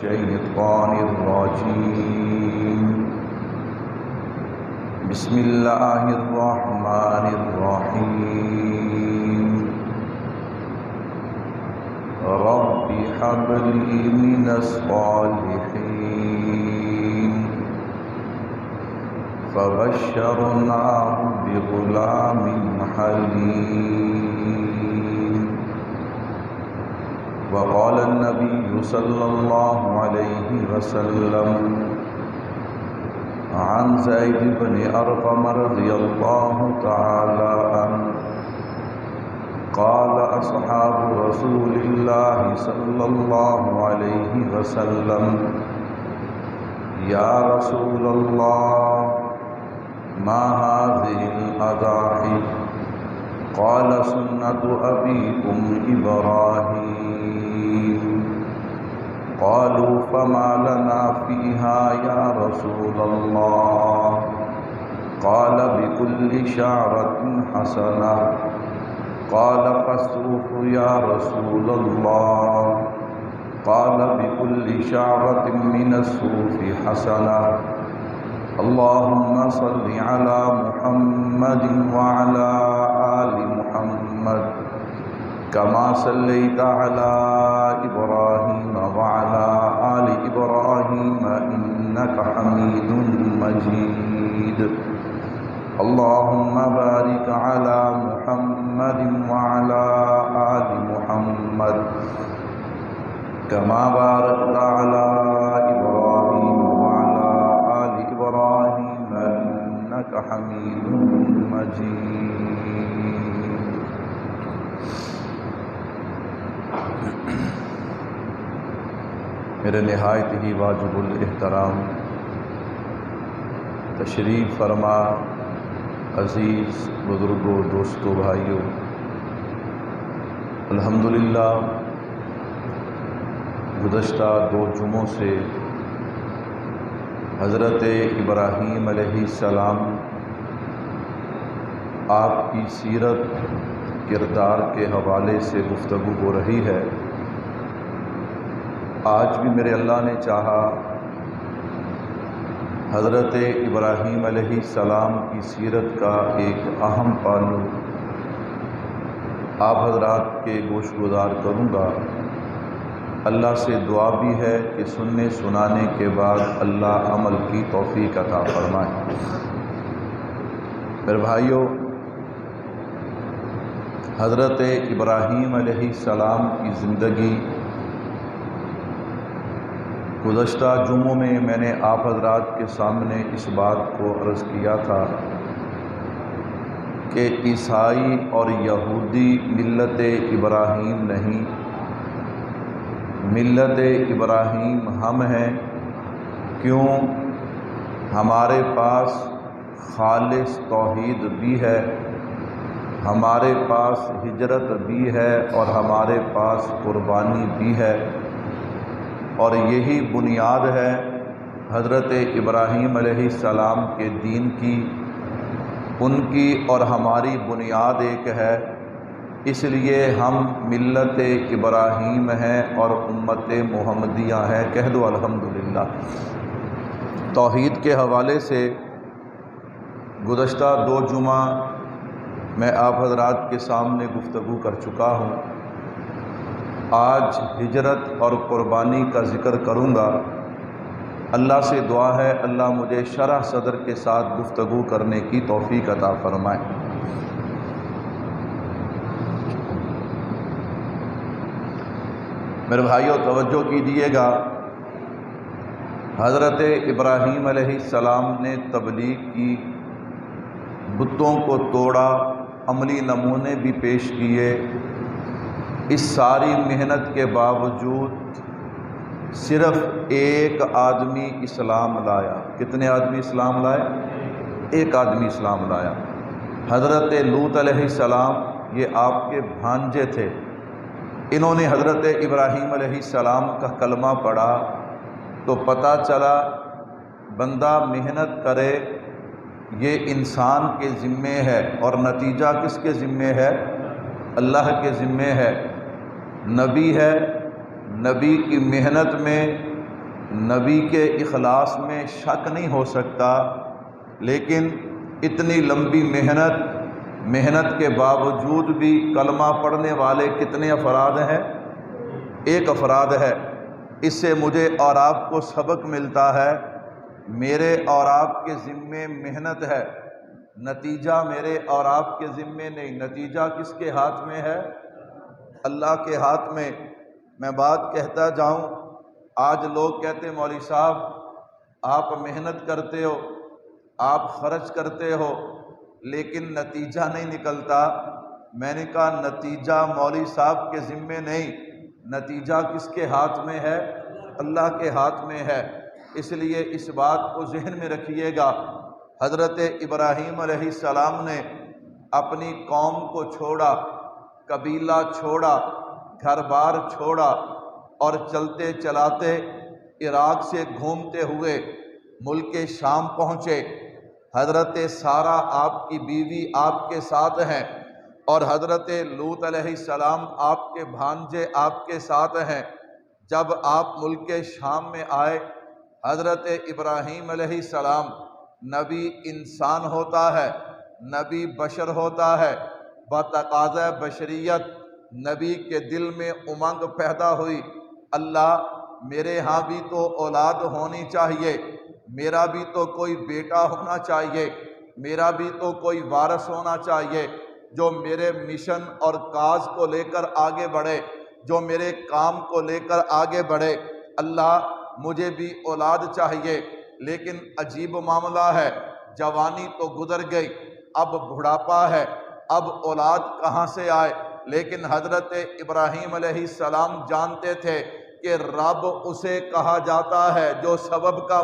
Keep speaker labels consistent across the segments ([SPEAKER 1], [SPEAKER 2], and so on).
[SPEAKER 1] الشيطان الرجيم بسم الله الرحمن الرحيم رب هب لي من الصالحين فبشرناه بغلام حليم وقال النبي صلى الله عليه وسلم عن زيد بن أرقم رضي الله تعالى عنه قال أصحاب رسول الله صلى الله عليه وسلم يا رسول الله ما هذه الأضاحي قال سنة أبيكم إبراهيم قالوا فما لنا فيها يا رسول الله قال بكل شعرة حسنة قال فالصوف يا رسول الله قال بكل شعرة من الصوف حسنة اللهم صل على محمد وعلى آل محمد كما صليت على إبراهيم وعلى آل إبراهيم إنك حميد مجيد اللهم بارك على محمد وعلى آل محمد كما باركت على إبراهيم وعلى آل إبراهيم إنك حميد مجيد میرے نہایت ہی واجب الاحترام تشریف فرما عزیز بزرگوں دوستوں بھائیوں، الحمدللہ گزشتہ 2 جمعوں سے حضرت ابراہیم علیہ السلام آپ کی سیرت کردار کے حوالے سے گفتگو ہو رہی ہے۔ آج بھی میرے اللہ نے چاہا حضرت ابراہیم علیہ السلام کی سیرت کا ایک اہم پہلو آپ حضرات کے گوش گزار کروں گا۔ اللہ سے دعا بھی ہے کہ سننے سنانے کے بعد اللہ عمل کی توفیق عطا فرمائے۔ میرے بھائیوں، حضرت ابراہیم علیہ السلام کی زندگی گزشتہ جمعوں میں میں نے آپ حضرات کے سامنے اس بات کو عرض کیا تھا کہ عیسائی اور یہودی ملت ابراہیم نہیں، ملت ابراہیم ہم ہیں۔ کیوں؟ ہمارے پاس خالص توحید بھی ہے، ہمارے پاس ہجرت بھی ہے اور ہمارے پاس قربانی بھی ہے، اور یہی بنیاد ہے حضرت ابراہیم علیہ السلام کے دین کی۔ ان کی اور ہماری بنیاد ایک ہے، اس لیے ہم ملت ابراہیم ہیں اور امت محمدیہ ہیں۔ کہہ دو الحمدللہ۔ توحید کے حوالے سے گزشتہ 2 جمعہ میں آپ حضرات کے سامنے گفتگو کر چکا ہوں۔ آج ہجرت اور قربانی کا ذکر کروں گا۔ اللہ سے دعا ہے اللہ مجھے شرح صدر کے ساتھ گفتگو کرنے کی توفیق عطا فرمائے۔ میرے بھائیوں توجہ کیجیے گا، حضرت ابراہیم علیہ السلام نے تبلیغ کی، بتوں کو توڑا، عملی نمونے بھی پیش کیے۔ اس ساری محنت کے باوجود صرف ایک آدمی اسلام لایا۔ کتنے آدمی اسلام لائے؟ ایک آدمی اسلام لایا۔ حضرت لوط علیہ السلام، یہ آپ کے بھانجے تھے، انہوں نے حضرت ابراہیم علیہ السلام کا کلمہ پڑھا تو پتہ چلا بندہ محنت کرے یہ انسان کے ذمے ہے، اور نتیجہ کس کے ذمے ہے؟ اللہ کے ذمے ہے۔ نبی ہے، نبی کی محنت میں نبی کے اخلاص میں شک نہیں ہو سکتا، لیکن اتنی لمبی محنت کے باوجود بھی کلمہ پڑھنے والے کتنے افراد ہیں؟ ایک افراد ہے۔ اس سے مجھے اور آپ کو سبق ملتا ہے، میرے اور آپ کے ذمے محنت ہے، نتیجہ میرے اور آپ کے ذمے نہیں۔ نتیجہ کس کے ہاتھ میں ہے؟ اللہ کے ہاتھ میں۔ میں بات کہتا جاؤں، آج لوگ کہتے ہیں مولوی صاحب آپ محنت کرتے ہو، آپ خرچ کرتے ہو، لیکن نتیجہ نہیں نکلتا۔ میں نے کہا نتیجہ مولوی صاحب کے ذمے نہیں، نتیجہ کس کے ہاتھ میں ہے؟ اللہ کے ہاتھ میں ہے۔ اس لیے اس بات کو ذہن میں رکھیے گا، حضرت ابراہیم علیہ السلام نے اپنی قوم کو چھوڑا، قبیلہ چھوڑا، گھر بار چھوڑا، اور چلتے چلاتے عراق سے گھومتے ہوئے ملک شام پہنچے۔ حضرت سارہ آپ کی بیوی آپ کے ساتھ ہیں، اور حضرت لوط علیہ السلام آپ کے بھانجے آپ کے ساتھ ہیں۔ جب آپ ملک شام میں آئے، حضرت ابراہیم علیہ السلام، نبی انسان ہوتا ہے، نبی بشر ہوتا ہے، بتقاضۂ بشریت نبی کے دل میں امنگ پیدا ہوئی، اللہ میرے ہاں بھی تو اولاد ہونی چاہیے، میرا بھی تو کوئی بیٹا ہونا چاہیے، میرا بھی تو کوئی وارث ہونا چاہیے جو میرے مشن اور کاز کو لے کر آگے بڑھے، جو میرے کام کو لے کر آگے بڑھے۔ اللہ مجھے بھی اولاد چاہیے، لیکن عجیب معاملہ ہے، جوانی تو گزر گئی، اب بڑھاپا ہے، اب اولاد کہاں سے آئے؟ لیکن حضرت ابراہیم علیہ السلام جانتے تھے کہ رب اسے کہا جاتا ہے جو سبب کا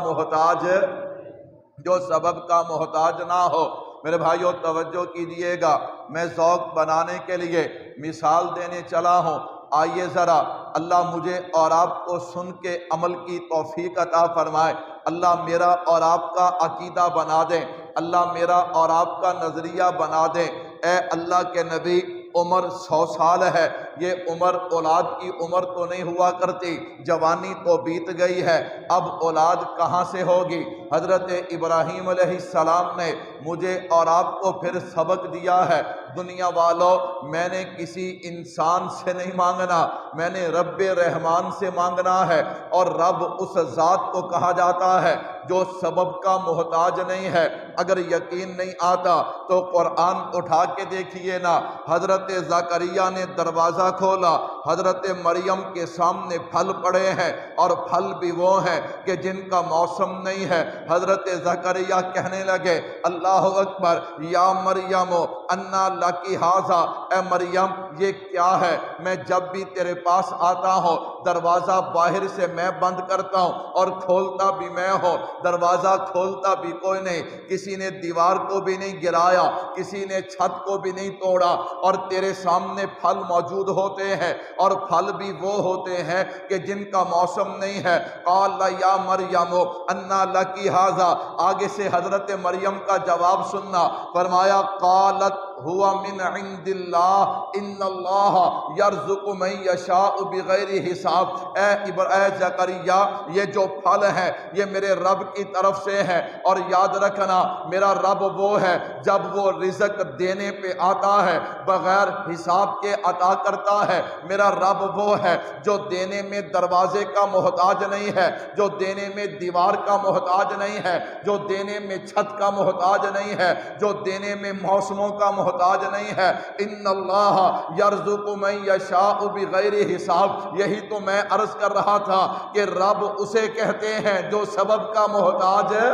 [SPEAKER 1] محتاج نہ ہو۔ میرے بھائیوں توجہ کیجیے گا، میں ذوق بنانے کے لیے مثال دینے چلا ہوں، آئیے ذرا اللہ مجھے اور آپ کو سن کے عمل کی توفیق عطا فرمائے۔ اللہ میرا اور آپ کا عقیدہ بنا دیں، اللہ میرا اور آپ کا نظریہ بنا دیں۔ اے اللہ کے نبی، عمر 100 سال ہے، یہ عمر اولاد کی عمر تو نہیں ہوا کرتی، جوانی تو بیت گئی ہے، اب اولاد کہاں سے ہوگی؟ حضرت ابراہیم علیہ السلام نے مجھے اور آپ کو پھر سبق دیا ہے، دنیا والوں میں نے کسی انسان سے نہیں مانگنا، میں نے رب رحمان سے مانگنا ہے، اور رب اس ذات کو کہا جاتا ہے جو سبب کا محتاج نہیں ہے۔ اگر یقین نہیں آتا تو قرآن اٹھا کے دیکھیے نا، حضرت زکریا نے دروازہ کھولا، حضرت مریم کے سامنے پھل پڑے ہیں، اور پھل بھی وہ ہیں کہ جن کا موسم نہیں ہے۔ حضرت زکریا کہنے لگے اللہ اکبر، یا مریم انا لکی ھذا، اے مریم یہ کیا ہے؟ میں جب بھی تیرے پاس آتا ہوں دروازہ باہر سے میں بند کرتا ہوں اور کھولتا بھی میں ہوں، دروازہ کھولتا بھی کوئی نہیں، کسی نے دیوار کو بھی نہیں گرایا، کسی نے چھت کو بھی نہیں توڑا، اور تیرے سامنے پھل موجود ہوتے ہیں، اور پھل بھی وہ ہوتے ہیں کہ جن کا موسم نہیں ہے۔ قال یا مریم انا لکی ھذا، آگے سے حضرت مریم کا جواب سننا، فرمایا قالت ہوا من عند اللہ ان اللہ یرزق من یشاء بغیر حساب، اے زکریا یہ جو پھل ہے یہ میرے رب کی طرف سے ہے، اور یاد رکھنا میرا رب وہ ہے جب وہ رزق دینے پہ آتا ہے بغیر حساب کے عطا کرتا ہے، میرا رب وہ ہے جو دینے میں دروازے کا محتاج نہیں ہے، جو دینے میں دیوار کا محتاج نہیں ہے، جو دینے میں چھت کا محتاج نہیں ہے، جو دینے میں موسموں کا محتاج نہیں ہے۔ ان اللہ یرزق من یشاء بغیر حساب، یہی تو میں عرض کر رہا تھا کہ رب اسے کہتے ہیں جو سبب کا محتاج ہے۔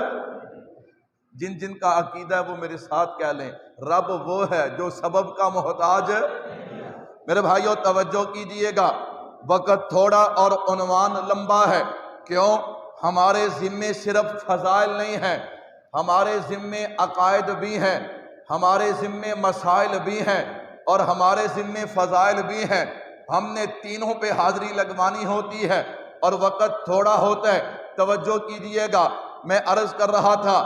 [SPEAKER 1] جن جن کا عقیدہ ہے وہ میرے ساتھ کہہ لیں، رب وہ ہے جو سبب کا محتاج ہے۔ میرے بھائیوں توجہ کیجئے گا، وقت تھوڑا اور عنوان لمبا ہے، کیوں؟ ہمارے ذمے صرف فضائل نہیں ہیں، ہمارے ذمے عقائد بھی ہیں، ہمارے ذمے مسائل بھی ہیں، اور ہمارے ذمے فضائل بھی ہیں۔ ہم نے تینوں پہ حاضری لگوانی ہوتی ہے، اور وقت تھوڑا ہوتا ہے۔ توجہ کیجئے گا، میں عرض کر رہا تھا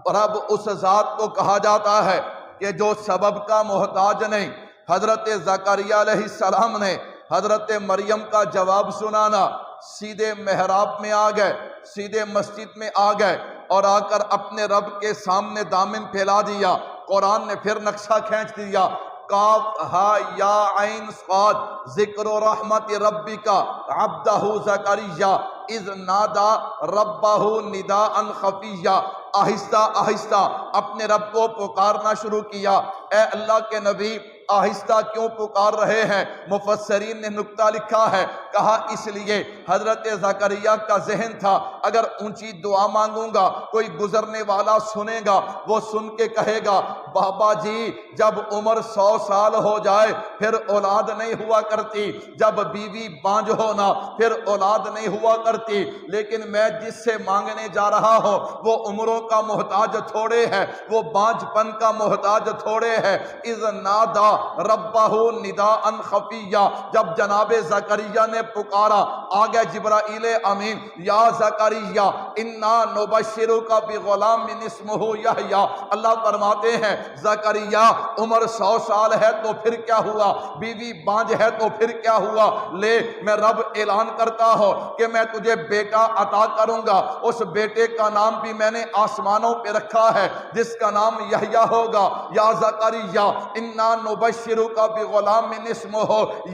[SPEAKER 1] رب اس ذات کو کہا جاتا ہے کہ جو سبب کا محتاج نہیں۔ حضرت زکریا علیہ السلام نے حضرت مریم کا جواب سنانا، سیدھے محراب میں آ گئے، سیدھے مسجد میں آ گئے اور آ کر اپنے رب کے سامنے دامن پھیلا دیا۔ قرآن نے پھر نقشہ کھینچ دیا، کاف ہا یا عین صاد، ذکر رحمت ربک عبدہ زکریا اذ نادا ربہ نداء خفیا۔ آہستہ آہستہ اپنے رب کو پکارنا شروع کیا۔ اے اللہ کے نبی، آہستہ کیوں پکار رہے ہیں؟ مفسرین نے نکتہ لکھا ہے، کہا اس لیے حضرت زکریا کا ذہن تھا اگر اونچی دعا مانگوں گا کوئی گزرنے والا سنے گا، وہ سن کے کہے گا بابا جی جب عمر 100 سال ہو جائے پھر اولاد نہیں ہوا کرتی، جب بیوی بانجھ ہونا پھر اولاد نہیں ہوا کرتی، لیکن میں جس سے مانگنے جا رہا ہوں وہ عمروں کا محتاج تھوڑے ہے، وہ بانجھ پن کا محتاج تھوڑے ہے۔ اذ نادا ربہ نداء خفیا، جب جناب زکریا نے پکارا آگے جبرائیل امین، یا زکریا انا نبشرک بغلام اسمہ یحییٰ۔ اللہ فرماتے ہیں زکریا عمر 100 سال ہے تو پھر کیا ہوا، بیوی بانجھ ہے تو پھر کیا ہوا، لے میں رب اعلان کرتا ہوں کہ میں تجھے بیٹا عطا کروں گا، اس بیٹے کا نام بھی میں نے آسمانوں پہ رکھا ہے جس کا نام یحییٰ ہوگا۔ یا زکریا انا نبشرک بغلام اسمہ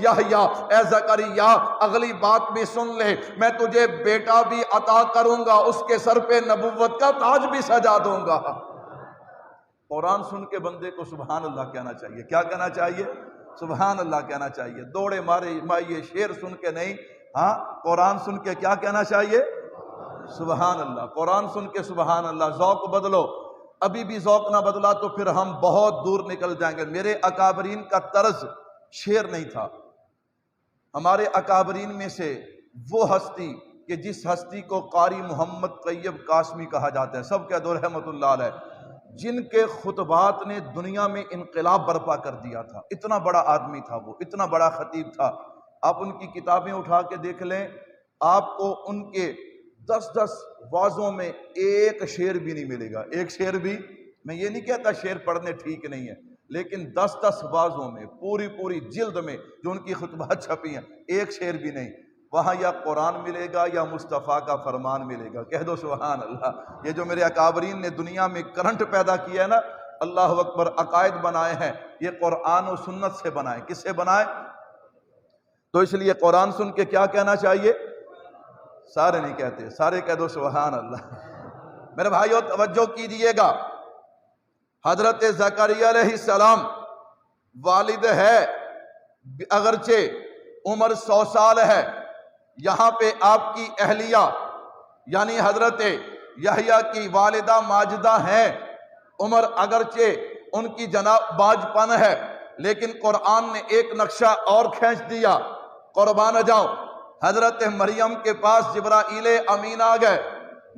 [SPEAKER 1] یحییٰ، اے زکریا اگلی بات بھی سن لے، میں تجھے بیٹا بھی عطا کروں گا، اس کے سر پہ نبوت کا تاج بھی سجا دوں گا۔ قرآن سن کے بندے کو سبحان اللہ کہنا چاہیے۔ کیا کہنا چاہیے؟ سبحان اللہ کہنا چاہیے۔ دوڑے مارے مائیے شعر سن کے نہیں، ہاں قرآن سن کے کیا کہنا چاہیے؟ سبحان اللہ۔ قرآن سن کے سبحان اللہ۔ ذوق بدلو، ابھی بھی ذوق نہ بدلا تو پھر ہم بہت دور نکل جائیں گے۔ میرے اکابرین کا طرز شعر نہیں تھا۔ ہمارے اکابرین میں سے وہ ہستی کہ جس ہستی کو قاری محمد طیب قاسمی کہا جاتا ہے، سب کہہ دو رحمت اللہ علیہ، جن کے خطبات نے دنیا میں انقلاب برپا کر دیا تھا۔ اتنا بڑا آدمی تھا وہ، اتنا بڑا خطیب تھا۔ آپ ان کی کتابیں اٹھا کے دیکھ لیں، آپ کو ان کے 10 واعظوں میں ایک شعر بھی نہیں ملے گا۔ ایک شعر بھی، میں یہ نہیں کہتا شعر پڑھنے ٹھیک نہیں ہے، لیکن 10 واعظوں میں پوری جلد میں جو ان کی خطبات چھپی ہیں ایک شعر بھی نہیں۔ وہاں یا قرآن ملے گا یا مصطفیٰ کا فرمان ملے گا۔ کہہ دو سبحان اللہ۔ یہ جو میرے اکابرین نے دنیا میں کرنٹ پیدا کیا ہے نا، اللہ اکبر، عقائد بنائے ہیں، یہ قرآن و سنت سے بنائے۔ کس سے بنائے؟ تو اس لیے قرآن سن کے کیا کہنا چاہیے؟ سارے نہیں کہتے، سارے کہہ دو سبحان اللہ۔ میرے بھائیو توجہ کیجئے گا، حضرت زکریا علیہ السلام والد ہے، اگرچہ عمر 100 سال ہے، یہاں پہ آپ کی اہلیہ یعنی حضرت یحییٰ کی والدہ ماجدہ ہیں، عمر اگرچہ ان کی جناب باج پن ہے، لیکن قرآن نے ایک نقشہ اور کھینچ دیا۔ قربان جاؤں، حضرت مریم کے پاس جبرائیل امین آ گئے،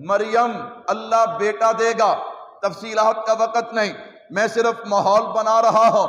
[SPEAKER 1] مریم اللہ بیٹا دے گا، تفصیلات کا وقت نہیں، میں صرف ماحول بنا رہا ہوں۔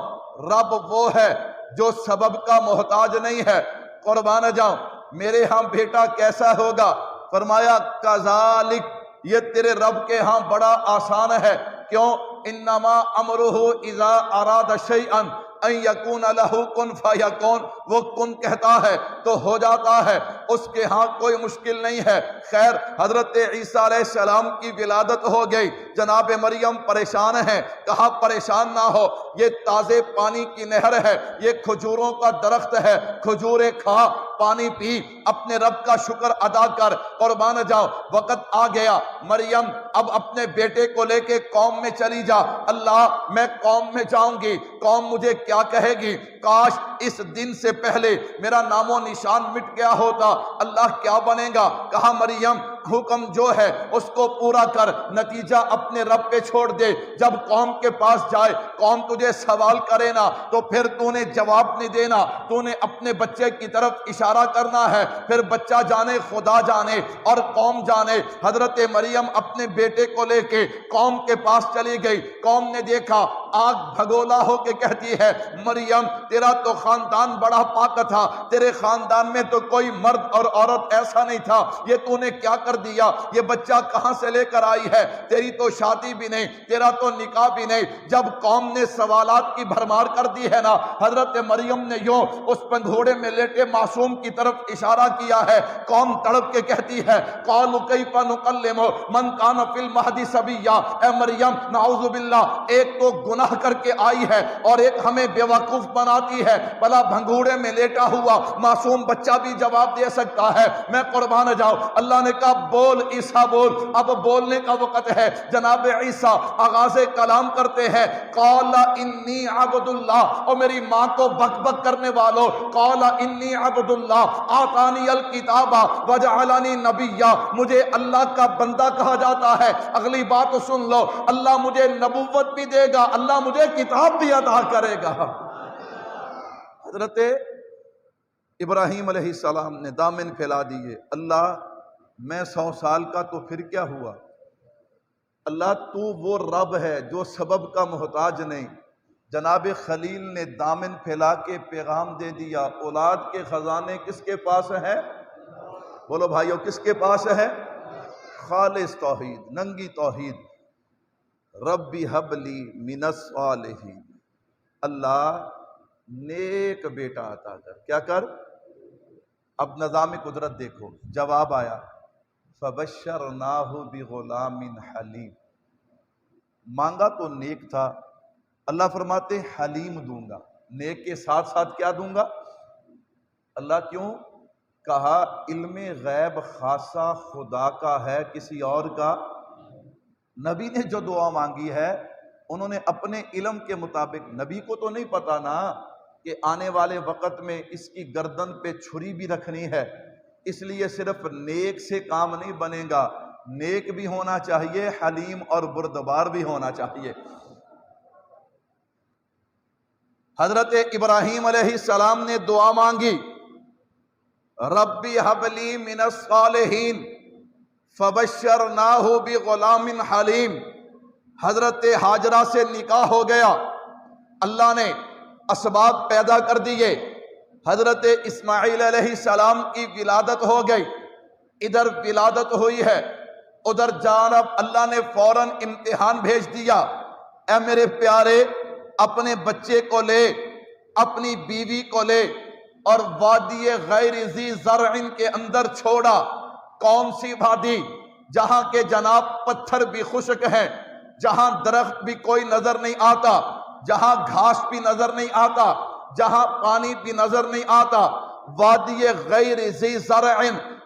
[SPEAKER 1] رب وہ ہے جو سبب کا محتاج نہیں ہے۔ قربان جاؤں، میرے ہاں بیٹا کیسا ہوگا؟ فرمایا کذالک، یہ تیرے رب کے ہاں بڑا آسان ہے۔ کیوں؟ انما امرہ اذا اراد شیئا ان یکون لہ کن فیکون، وہ کن کہتا ہے تو ہو جاتا ہے، اس کے ہاں کوئی مشکل نہیں ہے۔ خیر، حضرت عیسیٰ علیہ السلام کی ولادت ہو گئی، جناب مریم پریشان ہیں، کہا پریشان نہ ہو، یہ تازے پانی کی نہر ہے، یہ کھجوروں کا درخت ہے، کھجوریں کھا، پانی پی، اپنے رب کا شکر ادا کر۔ قربان جاؤ، وقت آ گیا، مریم اب اپنے بیٹے کو لے کے قوم میں چلی جا۔ اللہ، میں قوم میں جاؤں گی، قوم مجھے کیا کہے گی؟ کاش اس دن سے پہلے میرا نام و نشان مٹ گیا ہوتا، اللہ کیا بنے گا؟ کہا مریم حکم جو ہے اس کو پورا کر، نتیجہ اپنے رب پہ چھوڑ دے۔ جب قوم کے پاس جائے، قوم تجھے سوال کرے نا تو پھر تو نے جواب نہیں دینا، تو نے اپنے بچے کی طرف اشارہ کرنا ہے، پھر بچہ جانے خدا جانے اور قوم جانے۔ حضرت مریم اپنے بیٹے کو لے کے قوم کے پاس چلی گئی، قوم نے دیکھا، آنکھ بھگولا ہو کے کہتی ہے مریم تیرا تو خاندان بڑا پاک تھا، تیرے خاندان میں تو کوئی مرد اور عورت ایسا نہیں تھا، یہ تو نے کیا کر کر دیا یہ بچہ کہاں سے لے کر آئی ہے، تیری تو شادی بھی نہیں، تیرا تو نکاح بھی نہیں۔ جب قوم نے سوالات کی بھرمار کر دی ہے نا، حضرت مریم نے یوں اس پنگھوڑے میں لیٹے معصوم کی طرف اشارہ کیا ہے، قوم تڑپ کے کہتی ہے قالوا کیف نکلم من کان فی المہد صبیا، اے مریم نعوذ باللہ، ایک تو گناہ کر کے آئی ہے اور ایک ہمیں بیوقوف بناتی ہے، بھلا بھنگوڑے میں لیٹا ہوا معصوم بچہ بھی جواب دے سکتا ہے؟ میں قربان جاؤں، اللہ نے کہا بول عیسیٰ بول۔ اب بولنے کا وقت ہے، جناب عیسیٰ آغاز کلام کرتے ہیں، قال انی عبد اللہ، اور میری ماں کو بک بک کرنے والوں، قال انی عبد اللہ آتانی الکتاب وجعلنی نبیا، مجھے اللہ کا بندہ کہا جاتا ہے۔ اگلی بات سن لو، اللہ مجھے نبوت بھی دے گا، اللہ مجھے کتاب بھی عطا کرے گا۔ حضرت ابراہیم علیہ السلام نے دامن پھیلا دیے، اللہ میں 100 سال کا تو پھر کیا ہوا، اللہ تو وہ رب ہے جو سبب کا محتاج نہیں۔ جناب خلیل نے دامن پھیلا کے پیغام دے دیا، اولاد کے خزانے کس کے پاس ہیں؟ بولو بھائیو، کس کے پاس ہے؟ خالص توحید، ننگی توحید۔ ربی حب لی من الصالحین، اللہ نیک بیٹا عطا کر، کیا کر؟ اب نظام قدرت دیکھو، جواب آیا فبشرناہ بغلام حلیم، مانگا تو نیک تھا، اللہ فرماتے حلیم دوں گا، نیک کے ساتھ ساتھ کیا دوں گا؟ اللہ کیوں؟ کہا علم غیب خاصہ خدا کا ہے، کسی اور کا؟ نبی نے جو دعا مانگی ہے انہوں نے اپنے علم کے مطابق، نبی کو تو نہیں پتا نا کہ آنے والے وقت میں اس کی گردن پہ چھری بھی رکھنی ہے، اس لیے صرف نیک سے کام نہیں بنے گا، نیک بھی ہونا چاہیے، حلیم اور بردبار بھی ہونا چاہیے۔ حضرت ابراہیم علیہ السلام نے دعا مانگی، ربی حب لی من الصالحین فبشرناہ بغلام حلیم، حضرت ہاجرہ سے نکاح ہو گیا، اللہ نے اسباب پیدا کر دیے، حضرت اسماعیل علیہ السلام کی ولادت ہو گئی، ادھر ولادت ہوئی ہے، ادھر جانب اللہ نے فوراً امتحان بھیج دیا، اے میرے پیارے اپنے بچے کو لے، اپنی بیوی کو لے اور وادی غیر ذی زرع کے اندر چھوڑا۔ کون سی وادی؟ جہاں کے جناب پتھر بھی خشک ہیں، جہاں درخت بھی کوئی نظر نہیں آتا، جہاں گھاس بھی نظر نہیں آتا، جہاں پانی بھی نظر نہیں آتا، وادی غیر ذی زرع،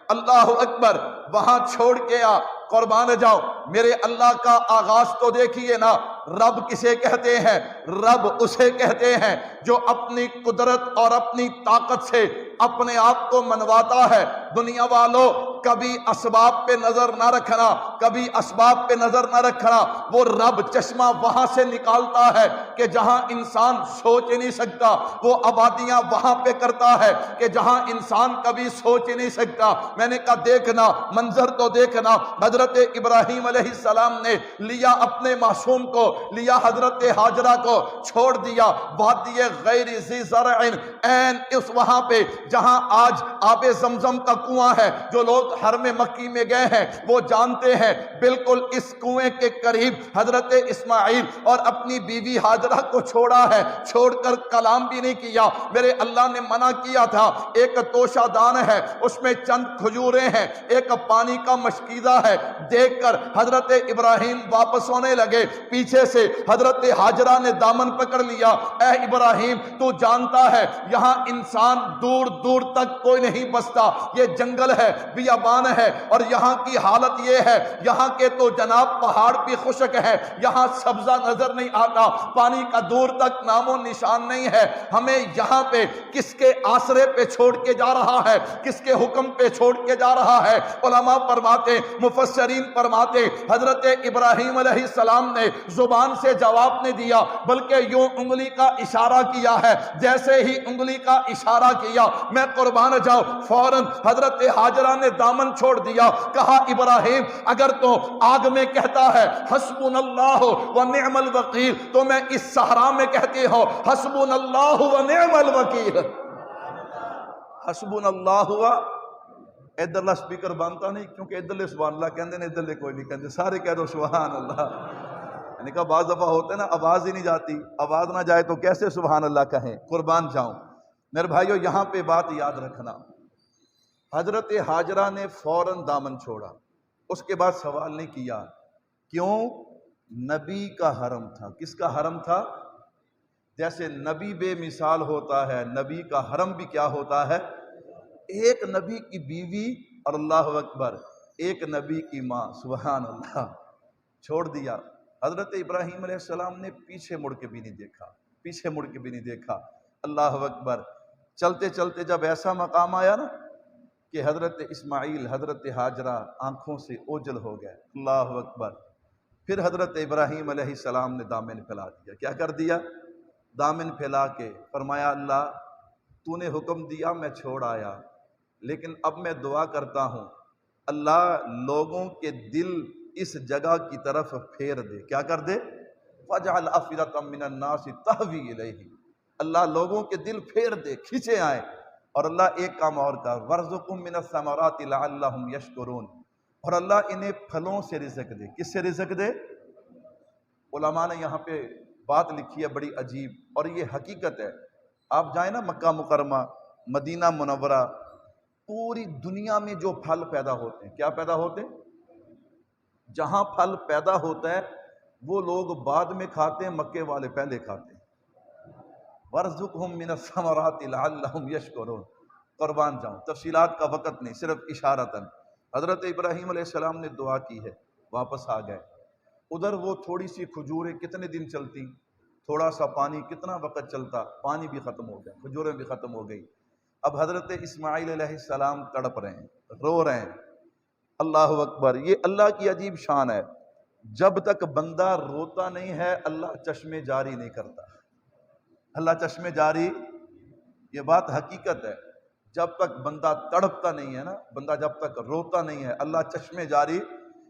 [SPEAKER 1] اللہ اکبر، وہاں چھوڑ کے آ۔ قربان جاؤ، میرے اللہ کا آغاز تو دیکھیے نا، رب کسے کہتے ہیں؟ رب اسے کہتے ہیں جو اپنی قدرت اور اپنی طاقت سے اپنے آپ کو منواتا ہے۔ دنیا والوں، کبھی اسباب پہ نظر نہ رکھنا، کبھی اسباب پہ نظر نہ رکھنا، وہ رب چشمہ وہاں سے نکالتا ہے کہ جہاں انسان سوچ ہی نہیں سکتا، وہ آبادیاں وہاں پہ کرتا ہے کہ جہاں انسان کبھی سوچ ہی نہیں سکتا۔ میں نے کہا دیکھنا، منظر تو دیکھنا، حضرت ابراہیم علیہ السلام نے لیا اپنے معصوم کو، لیا حضرت ہاجرہ کو، چھوڑ دیا وادی غیر ذی زرع، این اس وہاں پہ جہاں آج آب زمزم کا کنواں ہے۔ جو لوگ حرم مکی میں گئے ہیں وہ جانتے ہیں، بالکل اس کنویں کے قریب حضرت اسماعیل اور اپنی بیوی ہاجرہ کو چھوڑا ہے، چھوڑ کر کلام بھی نہیں کیا۔ میرے اللہ نے منع کیا تھا، ایک توشہ دان ہے، اس میں چند کھجوریں ہیں، ایک پانی کا مشکیزہ ہے، دیکھ کر حضرت ابراہیم واپس ہونے لگے، پیچھے سے حضرت ہاجرہ نے دامن پکڑ لیا، اے ابراہیم تو جانتا ہے یہاں انسان دور دور تک کوئی نہیں بستا، یہ جنگل ہے، بیابان ہے، اور یہاں کی حالت یہ ہے، یہاں کے تو جناب پہاڑ بھی خشک ہے، یہاں سبزہ نظر نہیں آتا، پانی کا دور تک نام و نشان نہیں ہے، ہمیں یہاں پہ کس کے آسرے پہ چھوڑ کے جا رہا ہے، کس کے حکم پہ چھوڑ کے جا رہا ہے؟ علماء فرماتے، مفسرین فرماتے، حضرت ابراہیم علیہ السلام نے زبان سے جواب نہیں دیا بلکہ یوں انگلی کا اشارہ کیا ہے، جیسے ہی انگلی کا اشارہ کیا، میں قربان جاؤ، فوراً حضرت ہاجرہ نے دامن چھوڑ دیا، کہا ابراہیم اگر تو آگ میں کہتا ہے حسبنا اللہ و نعم الوکیل، تو میں اس صحرا میں کہتی ہوں حسبنا اللہ و نعم الوکیل، حسبنا اللہ و ادھرلا سپیکر بنتا نہیں، کیونکہ ادھرلے سبحان اللہ کہندے نے، ادھرلے کوئی نہیں کہندے، سارے کہہ دو سبحان اللہ۔ میں نے کہا بعض دفعہ ہوتا ہے نا آواز ہی نہیں جاتی، آواز نہ جائے تو کیسے سبحان اللہ کہیں، قربان جاؤں۔ میرے بھائیو یہاں پہ بات یاد رکھنا، حضرت ہاجرہ نے فوراً دامن چھوڑا، اس کے بعد سوال نہیں کیا، کیوں؟ نبی کا حرم تھا۔ کس کا حرم تھا؟ جیسے نبی بے مثال ہوتا ہے، نبی کا حرم بھی کیا ہوتا ہے؟ ایک نبی کی بیوی اور اللہ اکبر ایک نبی کی ماں، سبحان اللہ، چھوڑ دیا۔ حضرت ابراہیم علیہ السلام نے پیچھے مڑ کے بھی نہیں دیکھا، پیچھے مڑ کے بھی نہیں دیکھا، اللہ اکبر۔ چلتے چلتے جب ایسا مقام آیا نا کہ حضرت اسماعیل، حضرت ہاجرہ آنکھوں سے اوجھل ہو گئے، اللہ اکبر، پھر حضرت ابراہیم علیہ السلام نے دامن پھیلا دیا۔ کیا کر دیا؟ دامن پھیلا کے فرمایا اللہ تو نے حکم دیا میں چھوڑ آیا، لیکن اب میں دعا کرتا ہوں اللہ لوگوں کے دل اس جگہ کی طرف پھیر دے۔ کیا کر دے؟ فَجْعَلْ أَفْئِدَةً مِّنَ النَّاسِ تَهْوِي إِلَيْهِ، اللہ لوگوں کے دل پھیر دے، کھینچے آئیں۔ اور اللہ ایک کام اور کا، وَارْزُقْهُم مِّنَ الثَّمَرَاتِ لَعَلَّهُمْ يَشْكُرُونَ، اور اللہ انہیں پھلوں سے رزق دے۔ کس سے رزق دے؟ علماء نے یہاں پہ بات لکھی ہے بڑی عجیب، اور یہ حقیقت ہے۔ آپ جائیں نا مکہ مکرمہ، مدینہ منورہ، پوری دنیا میں جو پھل پیدا ہوتے ہیں، کیا پیدا ہوتے ہیں؟ جہاں پھل پیدا ہوتا ہے وہ لوگ بعد میں کھاتے ہیں، مکے والے پہلے کھاتے ہیں۔ وَارْزُقْهُم مِّنَ الثَّمَرَاتِ لَعَلَّهُمْ يَشْكُرُونَ۔ قربان جاؤں، تفصیلات کا وقت نہیں، صرف اشارتاً۔ حضرت ابراہیم علیہ السلام نے دعا کی ہے، واپس آ گئے۔ ادھر وہ تھوڑی سی کھجوریں کتنے دن چلتی، تھوڑا سا پانی کتنا وقت چلتا، پانی بھی ختم ہو گیا، کھجوریں بھی ختم ہو گئی۔ اب حضرت اسماعیل علیہ السلام تڑپ رہے ہیں، رو رہے ہیں، اللہ اکبر۔ یہ اللہ کی عجیب شان ہے، جب تک بندہ روتا نہیں ہے اللہ چشمے جاری نہیں کرتا۔ اللہ چشمے جاری، یہ بات حقیقت ہے، جب تک بندہ تڑپتا نہیں ہے نا، بندہ جب تک روتا نہیں ہے اللہ چشمے جاری۔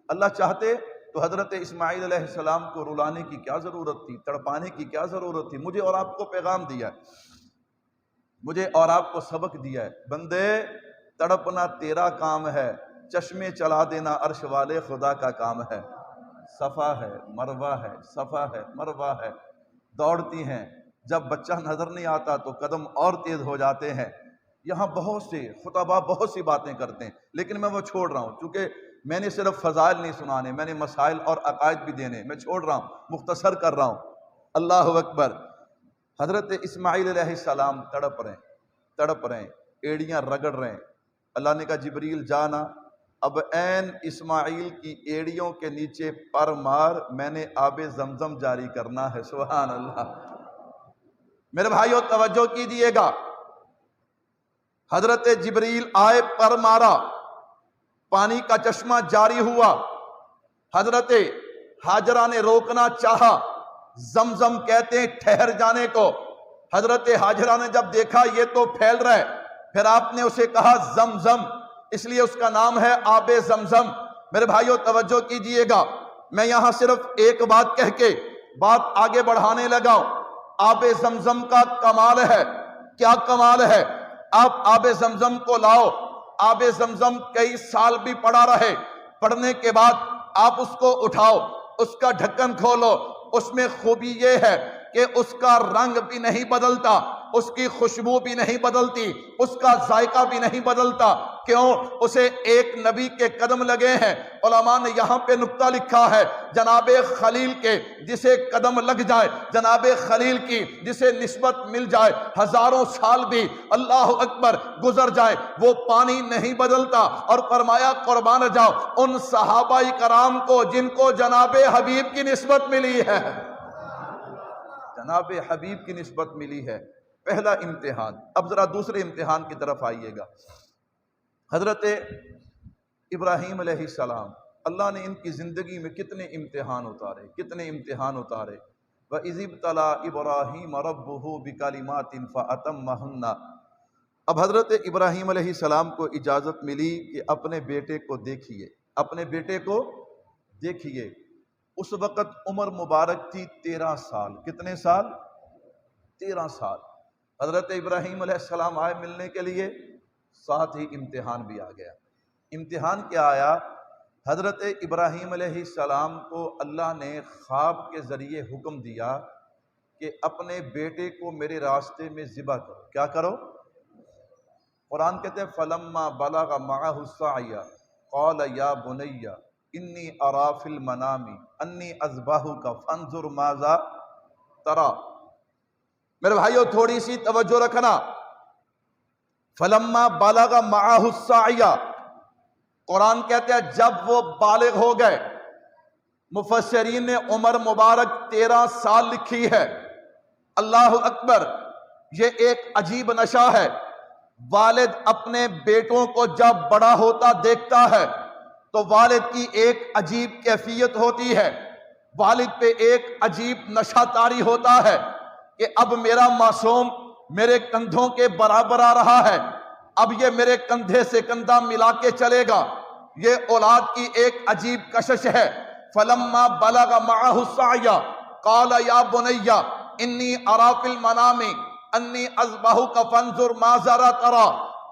[SPEAKER 1] اللہ چاہتے تو حضرت اسماعیل علیہ السلام کو رلانے کی کیا ضرورت تھی، تڑپانے کی کیا ضرورت تھی؟ مجھے اور آپ کو پیغام دیا ہے، مجھے اور آپ کو سبق دیا ہے، بندے تڑپنا تیرا کام ہے، چشمے چلا دینا عرش والے خدا کا کام ہے۔ صفا ہے، مروہ ہے، صفا ہے، مروہ ہے، دوڑتی ہیں، جب بچہ نظر نہیں آتا تو قدم اور تیز ہو جاتے ہیں۔ یہاں بہت سے خطبہ بہت سی باتیں کرتے ہیں، لیکن میں وہ چھوڑ رہا ہوں، چونکہ میں نے صرف فضائل نہیں سنانے، میں نے مسائل اور عقائد بھی دینے، میں چھوڑ رہا ہوں، مختصر کر رہا ہوں۔ اللہ اکبر۔ حضرت اسماعیل علیہ السلام تڑپ رہے ہیں، ایڑیاں رگڑ رہے ہیں۔ اللہ نے کہا جبریل جانا، اب عین اسماعیل کی ایڑیوں کے نیچے پر مار، میں نے آب زمزم جاری کرنا ہے، سبحان اللہ۔ میرے بھائیو توجہ کیجئے گا، حضرت جبریل آئے، پر مارا، پانی کا چشمہ جاری ہوا۔ حضرت ہاجرہ نے روکنا چاہا، زمزم کہتے ہیں ٹھہر جانے کو۔ حضرت ہاجرہ نے جب دیکھا یہ تو پھیل رہا ہے، پھر آپ نے اسے کہا زمزم، اس لیے اس کا نام ہے آب زمزم۔ میرے بھائیو توجہ کیجئے گا، میں یہاں صرف ایک بات کہہ کے بات آگے بڑھانے لگا ہوں۔ آب زمزم کا کمال ہے، کیا کمال ہے؟ آپ آب زمزم کو لاؤ، آب زمزم کئی سال بھی پڑا رہے، پڑنے کے بعد آپ اس کو اٹھاؤ، اس کا ڈھکن کھولو، اس میں خوبی یہ ہے کہ اس کا رنگ بھی نہیں بدلتا، اس کی خوشبو بھی نہیں بدلتی، اس کا ذائقہ بھی نہیں بدلتا۔ کیوں؟ اسے ایک نبی کے قدم لگے ہیں۔ علماء نے یہاں پہ نکتہ لکھا ہے، جناب خلیل کے جسے قدم لگ جائے، جناب خلیل کی جسے نسبت مل جائے، ہزاروں سال بھی اللہ اکبر گزر جائے، وہ پانی نہیں بدلتا۔ اور فرمایا قربان جاؤ ان صحابہ کرام کو جن کو جناب حبیب کی نسبت ملی ہے، جناب حبیب کی نسبت ملی ہے۔ پہلا امتحان۔ اب ذرا دوسرے امتحان کی طرف آئیے گا۔ حضرت ابراہیم علیہ السلام، اللہ نے ان کی زندگی میں کتنے امتحان اتارے، کتنے امتحان اتارے۔ وَإِذِ ابْتَلَىٰ إِبْرَاهِيمَ رَبُّهُ بِكَلِمَاتٍ فَأَتَمَّهُنَّ۔ اب حضرت ابراہیم علیہ السلام کو اجازت ملی کہ اپنے بیٹے کو دیکھیے، اپنے بیٹے کو دیکھیے۔ اس وقت عمر مبارک تھی 13 سال۔ کتنے سال؟ 13 سال۔ حضرت ابراہیم علیہ السلام آئے ملنے کے لیے، ساتھ ہی امتحان بھی آ گیا۔ امتحان کیا آیا؟ حضرت ابراہیم علیہ السلام کو اللہ نے خواب کے ذریعے حکم دیا کہ اپنے بیٹے کو میرے راستے میں ذبح کرو۔ کیا کرو؟ قرآن کہتے ہیں فلما بلغ معہ السعی قال یا بنی انی اری فی المنام انی اذبحک فانظر ماذا تری۔ میرے بھائیو تھوڑی سی توجہ رکھنا، فلما بلغ معہ السعی، قرآن کہتے ہیں جب وہ بالغ ہو گئے۔ مفسرین نے عمر مبارک 13 سال لکھی ہے۔ اللہ اکبر، یہ ایک عجیب نشہ ہے۔ والد اپنے بیٹوں کو جب بڑا ہوتا دیکھتا ہے تو والد کی ایک عجیب کیفیت ہوتی ہے، والد پہ ایک عجیب نشہ طاری ہوتا ہے کہ اب میرا معصوم میرے کندھوں کے برابر آ رہا ہے، اب یہ میرے کندھے سے کندھا ملا کے چلے گا۔ یہ اولاد کی ایک عجیب کشش ہے۔ فلما بلغ معہ السعی قال یا بنی انی اری فی المنام انی اذبحک فانظر ماذا تری۔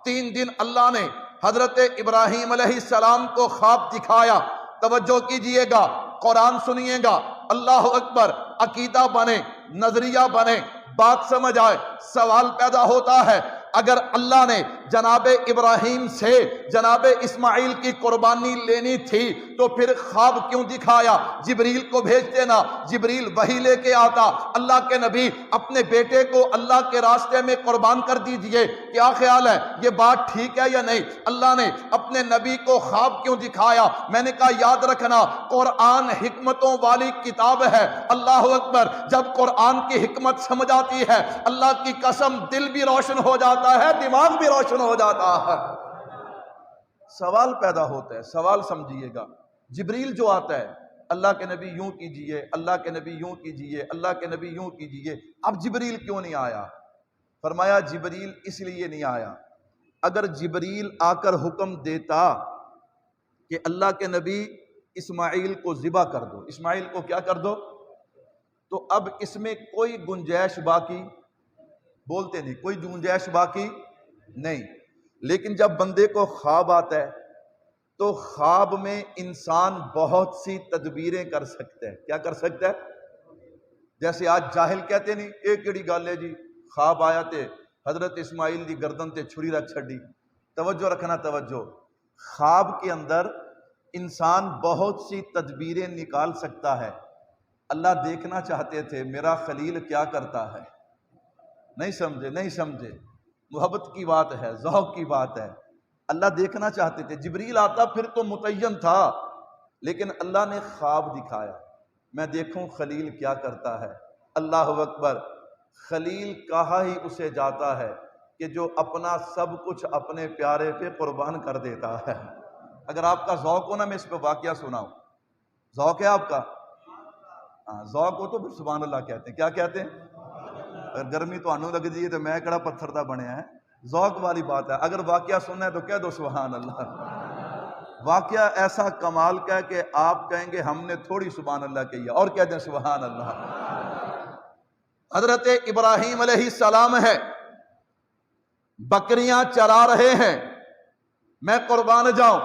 [SPEAKER 1] 3 دن اللہ نے حضرت ابراہیم علیہ السلام کو خواب دکھایا۔ توجہ کیجئے گا، قرآن سنیے گا، اللہ اکبر، عقیدہ بنے، نظریہ بنے، بات سمجھ آئے۔ سوال پیدا ہوتا ہے، اگر اللہ نے جناب ابراہیم سے جناب اسماعیل کی قربانی لینی تھی تو پھر خواب کیوں دکھایا؟ جبریل کو بھیجتے نا، جبریل وحی لے کے آتا، اللہ کے نبی اپنے بیٹے کو اللہ کے راستے میں قربان کر دیجئے۔ کیا خیال ہے، یہ بات ٹھیک ہے یا نہیں؟ اللہ نے اپنے نبی کو خواب کیوں دکھایا؟ میں نے کہا یاد رکھنا، قرآن حکمتوں والی کتاب ہے۔ اللہ اکبر، جب قرآن کی حکمت سمجھ آتی ہے، اللہ کی قسم دل بھی روشن ہو جاتا ہے، دماغ بھی روشن ہو جاتا ہے۔ سوال پیدا ہوتا ہے، سوال سمجھیے گا۔ جبریل جو آتا ہے، اللہ کے نبی یوں کیجئے، اللہ کے نبی یوں کیجئے، اللہ کے نبی یوں کیجئے، اب جبریل کیوں نہیں آیا؟ فرمایا جبریل اس لیے نہیں آیا، اگر جبریل آ کر حکم دیتا کہ اللہ کے نبی اسماعیل کو ذبح کر دو، اسماعیل کو کیا کر دو، تو اب اس میں کوئی گنجائش باقی، بولتے نہیں، کوئی گنجائش باقی نہیں۔ لیکن جب بندے کو خواب آتا ہے تو خواب میں انسان بہت سی تدبیریں کر سکتا ہے۔ کیا کر سکتا ہے؟ جیسے آج جاہل کہتے نہیں، ایک کیڑی گل ہے جی، خواب آیا تے حضرت اسماعیل دی گردن تے چھری رکھ چھڑی۔ توجہ رکھنا، توجہ، خواب کے اندر انسان بہت سی تدبیریں نکال سکتا ہے۔ اللہ دیکھنا چاہتے تھے میرا خلیل کیا کرتا ہے، نہیں سمجھے، نہیں سمجھے، محبت کی بات ہے، ذوق کی بات ہے۔ اللہ دیکھنا چاہتے تھے، جبریل آتا پھر تو متعین تھا، لیکن اللہ نے خواب دکھایا، میں دیکھوں خلیل کیا کرتا ہے۔ اللہ اکبر، خلیل کہا ہی اسے جاتا ہے کہ جو اپنا سب کچھ اپنے پیارے پہ قربان کر دیتا ہے۔ اگر آپ کا ذوق ہو نا، میں اس پہ واقعہ سناؤں، ذوق ہے آپ کا؟ ہاں، ذوق ہو تو پھر سبحان اللہ کہتے ہیں۔ کیا کہتے ہیں؟ اگر گرمی تو آنو لگ جائے تو میں کڑا پتھر دا بنیا ہے، ذوق والی بات ہے۔ اگر واقعہ سننا ہے تو کہہ دو سبحان اللہ۔ واقعہ ایسا کمال کا ہے کہ آپ کہیں گے ہم نے تھوڑی سبحان اللہ کہی ہے، اور کہہ دیں سبحان اللہ۔ حضرت ابراہیم علیہ السلام ہے، بکریاں چرا رہے ہیں، میں قربان جاؤں،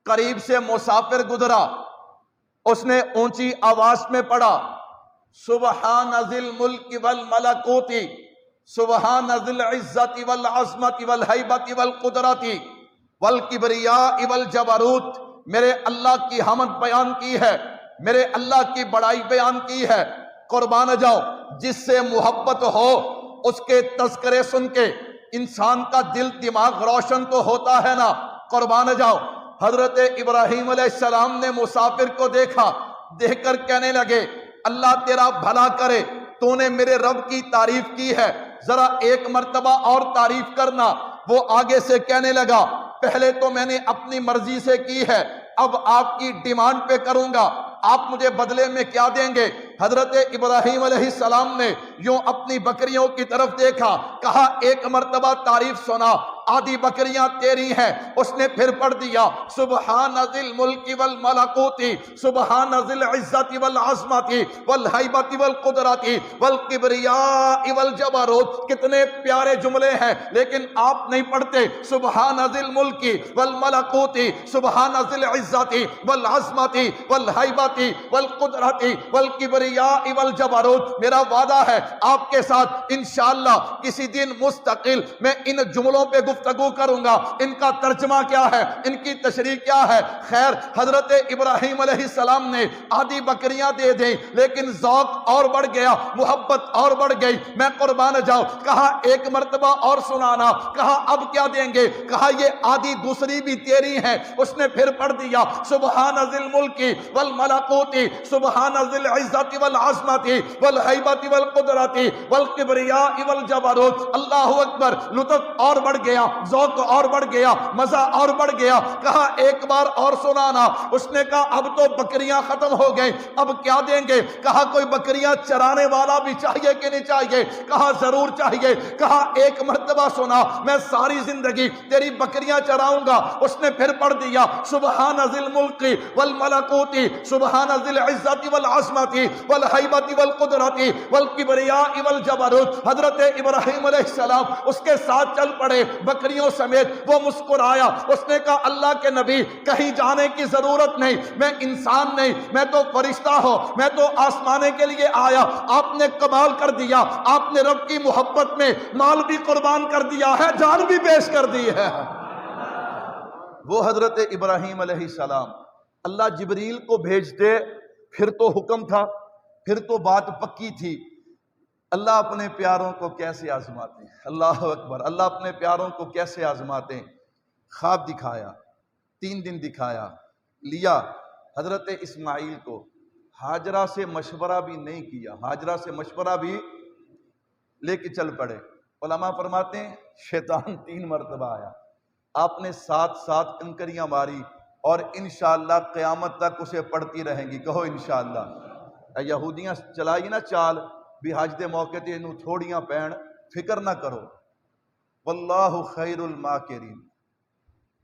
[SPEAKER 1] قریب سے مسافر گزرا، اس نے اونچی آواز میں پڑھا سبحان ذی الملک والملکوت سبحان ذی العزت والعظمت والہیبت والقدرت والکبریاء والجبروت۔ میرے اللہ کی حمد بیان کی ہے، میرے اللہ کی بڑائی بیان کی ہے۔ قربان جاؤ، جس سے محبت ہو اس کے تذکرے سن کے انسان کا دل دماغ روشن تو ہوتا ہے نا۔ قربان جاؤ، حضرت ابراہیم علیہ السلام نے مسافر کو دیکھا، دیکھ کر کہنے لگے اللہ تیرا بھلا کرے، تو نے میرے رب کی تعریف کی ہے، ذرا ایک مرتبہ اور تعریف کرنا۔ وہ آگے سے کہنے لگا پہلے تو میں نے اپنی مرضی سے کی ہے، اب آپ کی ڈیمانڈ پہ کروں گا، آپ مجھے بدلے میں کیا دیں گے؟ حضرت ابراہیم علیہ السلام نے یوں اپنی بکریوں کی طرف دیکھا، کہا ایک مرتبہ تعریف سنا، آدھی بکریاں تیری ہیں۔ اس نے پھر پڑھ دیا سبحان ذی الملک والملکوت سبحان ذی العزت والعظمت والہیبت والقدرت والکبریاء والجبروت۔ کتنے پیارے جملے ہیں، لیکن آپ نہیں پڑھتے سبحان ذی الملک والملکوت سبحان ذی العزت والعظمت والہیبت والقدرت والکبریاء والجبروت۔ میرا وعدہ ہے آپ کے ساتھ انشاءاللہ کسی دن مستقل میں ان جملوں پہ گفتگو کروں گا، ان کا ترجمہ کیا ہے، ان کی تشریح کیا ہے۔ خیر، حضرت ابراہیم علیہ السلام نے آدھی بکریاں دے دیں، لیکن ذوق اور بڑھ گیا، محبت اور بڑھ گئی۔ میں قربان جاؤں، کہا ایک مرتبہ اور سنانا، کہا اب کیا دیں گے، کہا یہ آدھی دوسری بھی تیری ہیں۔ اس نے پھر پڑھ دیا سبحان ذی الملک والملکوت سبحان ذی العزت والعظمت والہیبت والقدرت والکبریاء والجبروت۔ اللہ اکبر، لطف اور بڑھ گیا، ذوق اور بڑھ گیا، مزہ اور بڑھ گیا۔ کہا ایک بار اور سنانا۔ اس نے کہا اب تو بکریاں ختم ہو گئیں، اب کیا دیں گے، کہا کوئی بکریاں چرانے والا بھی چاہیے کہ نہیں چاہیے، کہا ضرور چاہیے۔ کہا ایک مرتبہ سنا، میں ساری زندگی تیری بکریاں چراؤں گا۔ اس نے پھر پڑھ دیا سبحان ذی الملک والملکوت سبحان ذی العزت والعظمت والہیبت والقدرت والکبریاء والجبروت۔ حضرت ابراہیم علیہ السلام اس کے ساتھ چل پڑے بکریوں سمیت۔ وہ مسکرایا، اس نے کہا اللہ کے نبی کہیں جانے کی ضرورت نہیں، میں انسان نہیں، میں تو فرشتہ ہوں، میں تو آسمانے کے لیے آیا۔ آپ نے کمال کر دیا، آپ نے رب کی محبت میں مال بھی قربان کر دیا ہے، جان بھی پیش کر دی ہے۔ وہ حضرت ابراہیم علیہ السلام اللہ جبریل کو بھیجتے، پھر تو حکم تھا، پھر تو بات پکی تھی۔ اللہ اپنے پیاروں کو کیسے آزماتے ہیں، اللہ اکبر، اللہ اپنے پیاروں کو کیسے آزماتے ہیں۔ خواب دکھایا، 3 دن دکھایا، لیا حضرت اسماعیل کو، ہاجرہ سے مشورہ بھی نہیں کیا، ہاجرہ سے مشورہ بھی لے کے چل پڑے۔ علماء فرماتے ہیں شیطان 3 مرتبہ آیا، آپ نے 7 کنکریاں ماری، اور انشاءاللہ قیامت تک اسے پڑھتی رہیں گی، کہو انشاءاللہ۔ یہودیاں چلائی نا چال بھی حج دے موقع تے انہوں تھوڑیاں پین، فکر نہ کرو، واللہ خیر الماکرین۔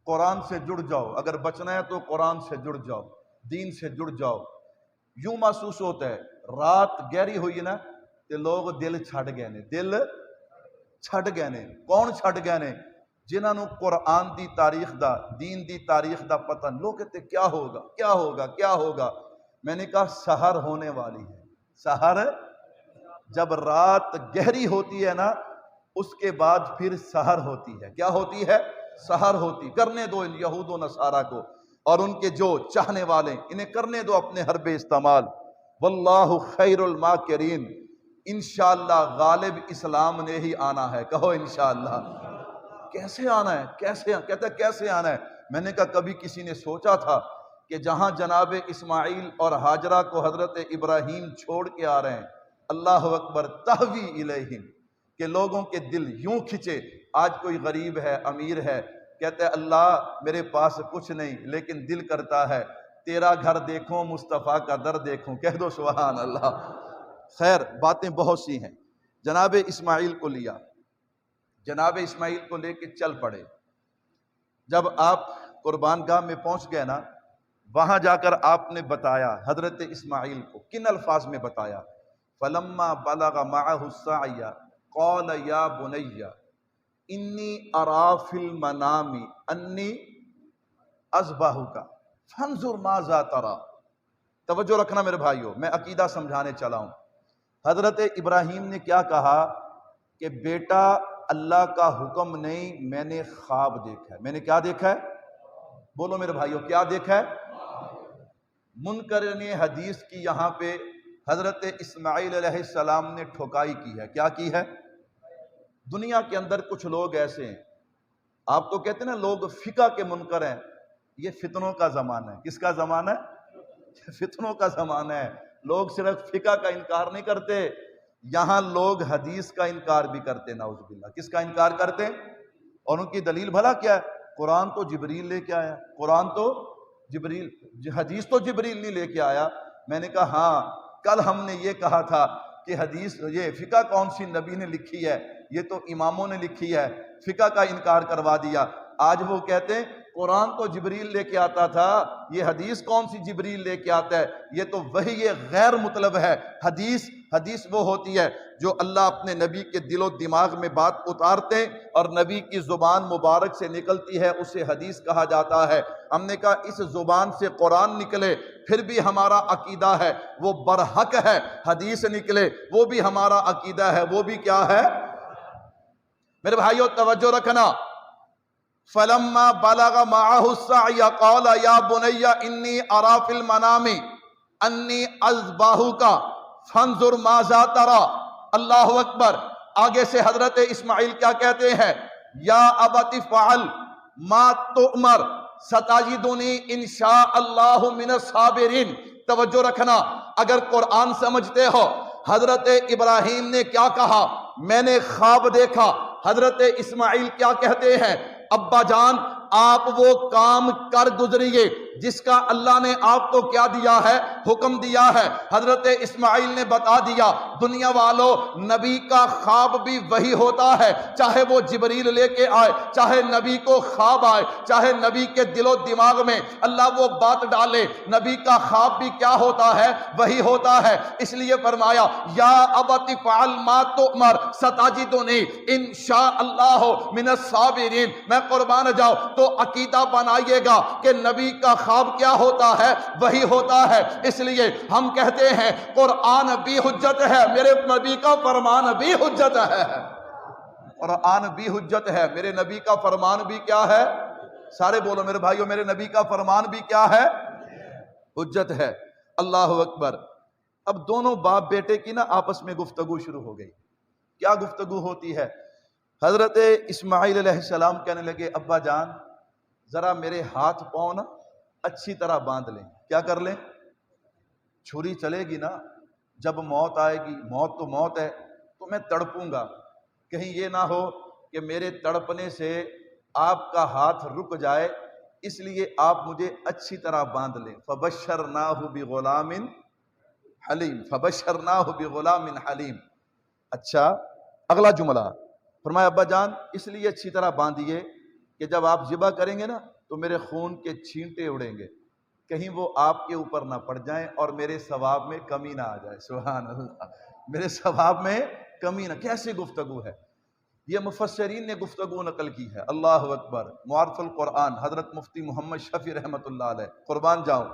[SPEAKER 1] قرآن سے جڑ جاؤ، اگر بچنا ہے تو قرآن سے جڑ جاؤ، دین سے جڑ جاؤ۔ یوں محسوس ہوتا ہے رات گہری ہوئی نا تے لوگ دل چھڑ گئے نے، دل چھڑ گئے نے۔ کون چھڑ گئے نے؟ جنہاں نو قرآن دی تاریخ دا، دین دی تاریخ دا پتہ۔ لوگ کہتے کیا ہوگا کیا ہوگا کیا ہوگا؟ میں نے کہا سحر ہونے والی ہے۔ سحر جب رات گہری ہوتی ہے نا، اس کے بعد پھر سحر ہوتی ہے۔ کیا ہوتی ہے؟ سحر ہوتی۔ کرنے دو ان یہود و نصارہ کو اور ان کے جو چاہنے والے، انہیں کرنے دو اپنے حرب استعمال۔ واللہ خیر الماکرین۔ انشاءاللہ غالب اسلام نے ہی آنا ہے، کہو انشاءاللہ۔ کیسے آنا ہے؟ کہتا ہے کیسے آنا ہے؟ میں نے کہا کبھی کسی نے سوچا تھا کہ جہاں جناب اسماعیل اور ہاجرہ کو حضرت ابراہیم چھوڑ کے آ رہے ہیں، اللہ اکبر، تہوی الیہم، کہ لوگوں کے دل یوں کھچے۔ آج کوئی غریب ہے، امیر ہے، کہتا ہے اللہ میرے پاس کچھ نہیں، لیکن دل کرتا ہے تیرا گھر دیکھوں، مصطفیٰ کا در دیکھوں، کہہ دو سبحان اللہ۔ خیر، باتیں بہت سی ہیں۔ جناب اسماعیل کو لیا، جناب اسماعیل کو لے کے چل پڑے۔ جب آپ قربان گاہ میں پہنچ گئے نا، وہاں جا کر آپ نے بتایا حضرت اسماعیل کو، کن الفاظ میں بتایا؟ فَلَمَّا بَلَغَ مَعَهُ السَّعْيَ قَالَ يَا بُنَيَّ إِنِّي أَرَىٰ فِي الْمَنَامِ أَنِّي أَذْبَحُكَ فَانْظُرْ مَاذَا تَرَىٰ۔ توجہ رکھنا میرے بھائیو، میں عقیدہ سمجھانے چلا ہوں۔ حضرت ابراہیم نے کیا کہا کہ بیٹا اللہ کا حکم نہیں، میں نے خواب دیکھا ہے۔ میں نے کیا دیکھا ہے؟ بولو میرے بھائیو، کیا دیکھا ہے؟ منکرین حدیث کی یہاں پہ حضرت اسماعیل علیہ السلام نے ٹھکائی کی ہے۔ کیا کی ہے؟ دنیا کے اندر کچھ لوگ ایسے ہیں، آپ تو کہتے ہیں نا لوگ فقہ کے منکر ہیں، یہ فتنوں کا زمانہ ہے۔ کس کا زمانہ ہے؟ فتنوں کا زمانہ ہے۔ لوگ صرف فقہ کا انکار نہیں کرتے، یہاں لوگ حدیث کا انکار بھی کرتے، نعوذ باللہ۔ کس کا انکار کرتے؟ اور ان کی دلیل بھلا کیا ہے؟ قرآن تو جبریل لے کے آیا، قرآن تو جبریل، حدیث تو جبریل نہیں لے کے آیا۔ میں نے کہا ہاں، کل ہم نے یہ کہا تھا کہ حدیث، یہ فقہ کون سی نبی نے لکھی ہے؟ یہ تو اماموں نے لکھی ہے، فقہ کا انکار کروا دیا۔ آج وہ کہتے ہیں قرآن تو جبریل لے کے آتا تھا، یہ حدیث کون سی جبریل لے کے آتا ہے، یہ تو وحی یہ غیر مطلب ہے۔ حدیث وہ ہوتی ہے جو اللہ اپنے نبی کے دل و دماغ میں بات اتارتے ہیں اور نبی کی زبان مبارک سے نکلتی ہے، اسے حدیث کہا جاتا ہے۔ ہم نے کہا اس زبان سے قرآن نکلے پھر بھی ہمارا عقیدہ ہے وہ برحق ہے، حدیث نکلے وہ بھی ہمارا عقیدہ ہے، وہ بھی کیا ہے؟ میرے بھائیو توجہ رکھنا، فلما بلغ معه السعي قال يا بني اني ارى في المنام اني اذبحك فانظر ماذا ترى۔ اللہ اکبر۔ آگے سے حضرت اسماعیل کیا کہتے ہیں؟ یا ابت فعل ما تؤمر ستجدنی ان شاء اللہ من الصابرین۔ توجہ رکھنا، اگر قرآن سمجھتے ہو حضرت ابراہیم نے کیا کہا؟ میں نے خواب دیکھا۔ حضرت اسماعیل کیا کہتے ہیں؟ ابا جان آپ وہ کام کر گزریے جس کا اللہ نے آپ کو کیا دیا ہے؟ حکم دیا ہے۔ حضرت اسماعیل نے بتا دیا دنیا والوں نبی کا خواب بھی وہی ہوتا ہے، چاہے وہ جبریل لے کے آئے، چاہے نبی کو خواب آئے، چاہے نبی کے دل و دماغ میں اللہ وہ بات ڈالے، نبی کا خواب بھی کیا ہوتا ہے؟ وہی ہوتا ہے۔ اس لیے فرمایا یا ابت فعل ما تؤمر ستجدنی ان شاء اللہ من الصابرین۔ میں قربان جاؤ تو عقیدہ بنائیے گا کہ نبی کا خواب کیا ہوتا ہے؟ وہی ہوتا ہے۔ اس لیے ہم کہتے ہیں قرآن بھی حجت ہے، میرے نبی کا فرمان بھی حجت ہے۔ قرآن بھی حجت ہے، میرے نبی کا فرمان بھی کیا ہے؟ سارے بولو میرے بھائیو، میرے نبی کا فرمان بھی کیا ہے؟ حجت ہے۔ اللہ اکبر۔ اب دونوں باپ بیٹے کی نا آپس میں گفتگو شروع ہو گئی۔ کیا گفتگو ہوتی ہے؟ حضرت اسماعیل علیہ السلام کہنے لگے ابا جان ذرا میرے ہاتھ پاؤں نا اچھی طرح باندھ لیں۔ کیا کر لیں؟ چھری چلے گی نا، جب موت آئے گی، موت تو موت ہے، تو میں تڑپوں گا، کہیں یہ نہ ہو کہ میرے تڑپنے سے آپ کا ہاتھ رک جائے، اس لیے آپ مجھے اچھی طرح باندھ لیں۔ فبشرناہ بغلام حلیم، فبشرناہ بغلام حلیم۔ اچھا اگلا جملہ فرمایا ابا جان اس لیے اچھی طرح باندھیے کہ جب آپ ذبح کریں گے نا تو میرے خون کے چھینٹے اڑیں گے، کہیں وہ آپ کے اوپر نہ پڑ جائیں اور میرے ثواب میں کمی نہ آ جائے۔ سبحان اللہ، میرے ثواب میں کمی نہ۔ کیسے گفتگو ہے یہ؟ مفسرین نے گفتگو نقل کی ہے۔ اللہ اکبر۔ معارف القرآن حضرت مفتی محمد شفیع رحمۃ اللہ علیہ، قربان جاؤں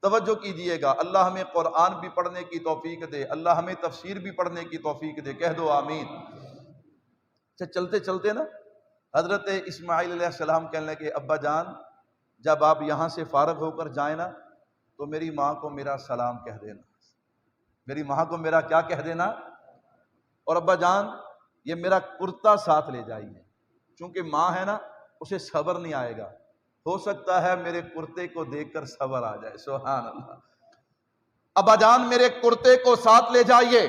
[SPEAKER 1] توجہ کیجئے گا۔ اللہ ہمیں قرآن بھی پڑھنے کی توفیق دے، اللہ ہمیں تفسیر بھی پڑھنے کی توفیق دے، کہہ دو آمین۔ چلتے چلتے نا حضرت اسماعیل علیہ السلام کہنے لگے ابا جان جب آپ یہاں سے فارغ ہو کر جائیں نا تو میری ماں کو میرا سلام کہہ دینا، میری ماں کو میرا کیا کہہ دینا؟ اور ابا جان یہ میرا کرتا ساتھ لے جائیے، چونکہ ماں ہے نا اسے صبر نہیں آئے گا، ہو سکتا ہے میرے کرتے کو دیکھ کر صبر آ جائے۔ سبحان اللہ۔ ابا جان میرے کرتے کو ساتھ لے جائیے،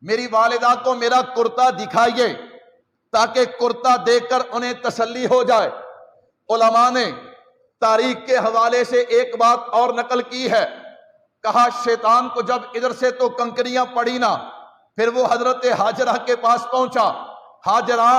[SPEAKER 1] میری والدہ کو میرا کرتا دکھائیے تاکہ کرتا دیکھ کر انہیں تسلی ہو جائے۔ علماء نے تاریخ کے حوالے سے ایک بات اور نقل کی ہے، کہا شیطان کو جب ادھر سے تو کنکریاں پڑی نا، پھر وہ حضرت ہاجرہ کے پاس پہنچا۔ ہاجرہ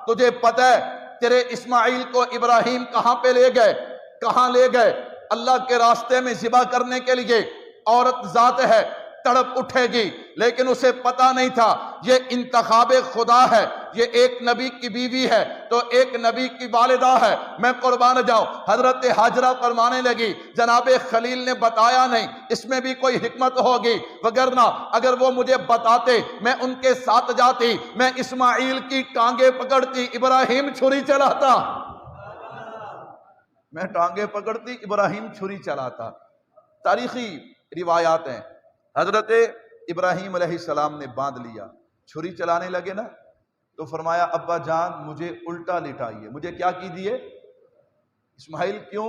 [SPEAKER 1] تجھے پتہ ہے تیرے اسماعیل کو ابراہیم کہاں پہ لے گئے؟ کہاں لے گئے؟ اللہ کے راستے میں ذبح کرنے کے لیے۔ عورت ذات ہے، تڑپ اٹھے گی، لیکن اسے پتا نہیں تھا یہ انتخاب خدا ہے، یہ ایک نبی کی بیوی ہے تو ایک نبی کی والدہ ہے۔ میں قربان جاؤں حضرت ہاجرہ فرمانے لگی جناب خلیل نے بتایا نہیں، اس میں بھی کوئی حکمت ہوگی، وگرنہ اگر وہ مجھے بتاتے میں ان کے ساتھ جاتی، میں اسماعیل کی ٹانگیں پکڑتی، ابراہیم چھری چلاتا، میں ٹانگیں پکڑتی، ابراہیم چھری چلاتا۔ تاریخی روایات ہیں حضرت ابراہیم علیہ السلام نے باندھ لیا، چھری چلانے لگے نا تو فرمایا ابا جان مجھے الٹا لٹائیے۔ مجھے کیا کیجیے؟ اسماعیل کیوں؟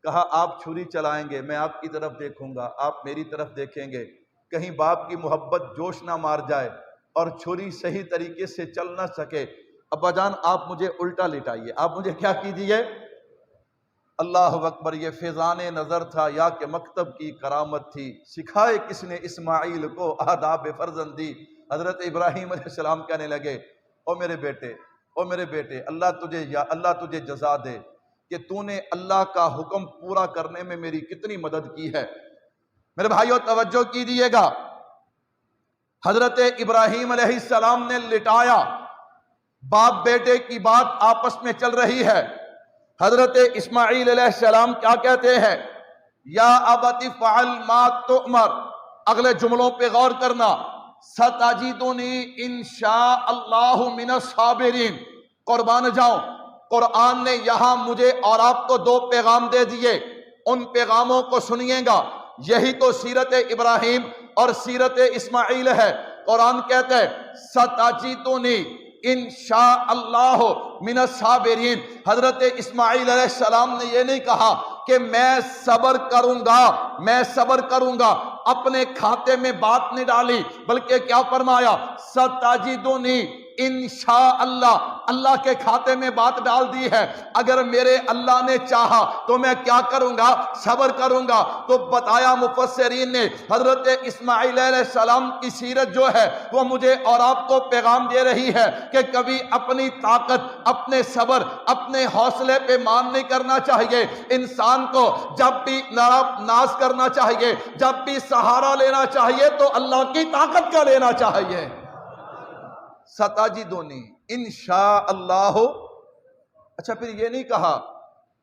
[SPEAKER 1] کہا آپ چھری چلائیں گے میں آپ کی طرف دیکھوں گا، آپ میری طرف دیکھیں گے، کہیں باپ کی محبت جوش نہ مار جائے اور چھری صحیح طریقے سے چل نہ سکے۔ ابا جان آپ مجھے الٹا لٹائیے، آپ مجھے کیا کیجیے؟ اللہ اکبر۔ یہ فیضان نظر تھا یا کہ مکتب کی کرامت تھی، سکھائے کس نے اسماعیل کو آداب فرزندی۔ حضرت ابراہیم علیہ السلام کہنے لگے او میرے بیٹے اللہ تجھے جزا دے کہ تو نے اللہ کا حکم پورا کرنے میں میری کتنی مدد کی ہے۔ میرے بھائیوں توجہ کیجیے گا، حضرت ابراہیم علیہ السلام نے لٹایا، باپ بیٹے کی بات آپس میں چل رہی ہے۔ حضرت اسماعیل علیہ السلام کیا کہتے ہیں؟ یا ابت فعل ما تؤمر، اگلے جملوں پہ غور کرنا، ستجدنی انشاء اللہ من الصابرین۔ قربان جاؤں، قرآن نے یہاں مجھے اور آپ کو دو پیغام دے دیے، ان پیغاموں کو سنیے گا۔ یہی تو سیرت ابراہیم اور سیرت اسماعیل ہے۔ قرآن کہتا ہے ستجدنی انشاء اللہ من الصابرین۔ حضرت اسماعیل علیہ السلام نے یہ نہیں کہا کہ میں صبر کروں گا، اپنے کھاتے میں بات نہیں ڈالی، بلکہ کیا فرمایا؟ ستجدنی انشاء اللہ، اللہ کے کھاتے میں بات ڈال دی ہے۔ اگر میرے اللہ نے چاہا تو میں کیا کروں گا؟ صبر کروں گا۔ تو بتایا مفسرین نے حضرت اسماعیل علیہ السلام کی سیرت جو ہے وہ مجھے اور آپ کو پیغام دے رہی ہے کہ کبھی اپنی طاقت، اپنے صبر، اپنے حوصلے پہ مان نہیں کرنا چاہیے۔ انسان کو جب بھی ناز کرنا چاہیے، جب بھی سہارا لینا چاہیے تو اللہ کی طاقت کا لینا چاہیے۔ ستجدنی انشاء اللہ۔ اچھا پھر یہ نہیں کہا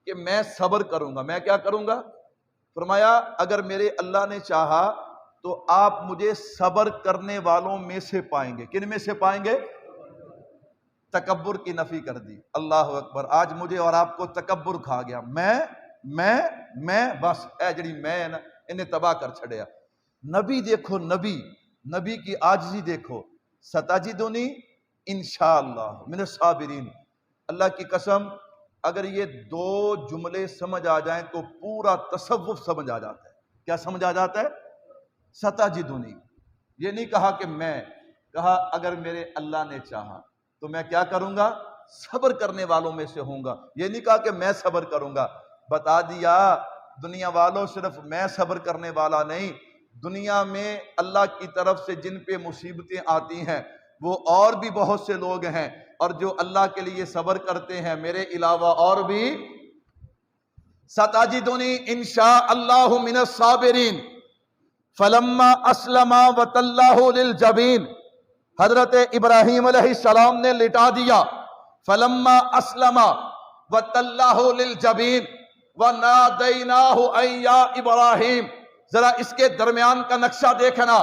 [SPEAKER 1] کہ میں صبر کروں گا، میں کیا کروں گا؟ فرمایا اگر میرے اللہ نے چاہا تو آپ مجھے صبر کرنے والوں میں سے پائیں گے۔ کن میں سے پائیں گے؟ تکبر کی نفی کر دی۔ اللہ اکبر۔ آج مجھے اور آپ کو تکبر کھا گیا، میں بس اے جڑی میں نا انہیں تباہ کر چھڑیا۔ نبی دیکھو، نبی کی عاجزی دیکھو، ستجدنی انشاءاللہ من الصابرین۔ اللہ کی قسم اگر یہ دو جملے سمجھ آ جائیں تو پورا تصوف سمجھ آ جاتا ہے۔ کیا سمجھ آ جاتا ہے؟ ستجدنی، یہ نہیں کہا کہ میں، کہا اگر میرے اللہ نے چاہا تو میں کیا کروں گا؟ صبر کرنے والوں میں سے ہوں گا۔ یہ نہیں کہا کہ میں صبر کروں گا۔ بتا دیا دنیا والوں، صرف میں صبر کرنے والا نہیں، دنیا میں اللہ کی طرف سے جن پہ مصیبتیں آتی ہیں وہ اور بھی بہت سے لوگ ہیں، اور جو اللہ کے لیے صبر کرتے ہیں میرے علاوہ اور بھی۔ ستجدنی انشاء اللہ من الصابرین۔ فلما اسلم وتلہ للجبین، حضرت ابراہیم علیہ السلام نے لٹا دیا۔ فلما اسلم وتلہ للجبین ونادیناہ ان یا ابراہیم۔ ذرا اس کے درمیان کا نقشہ دیکھنا،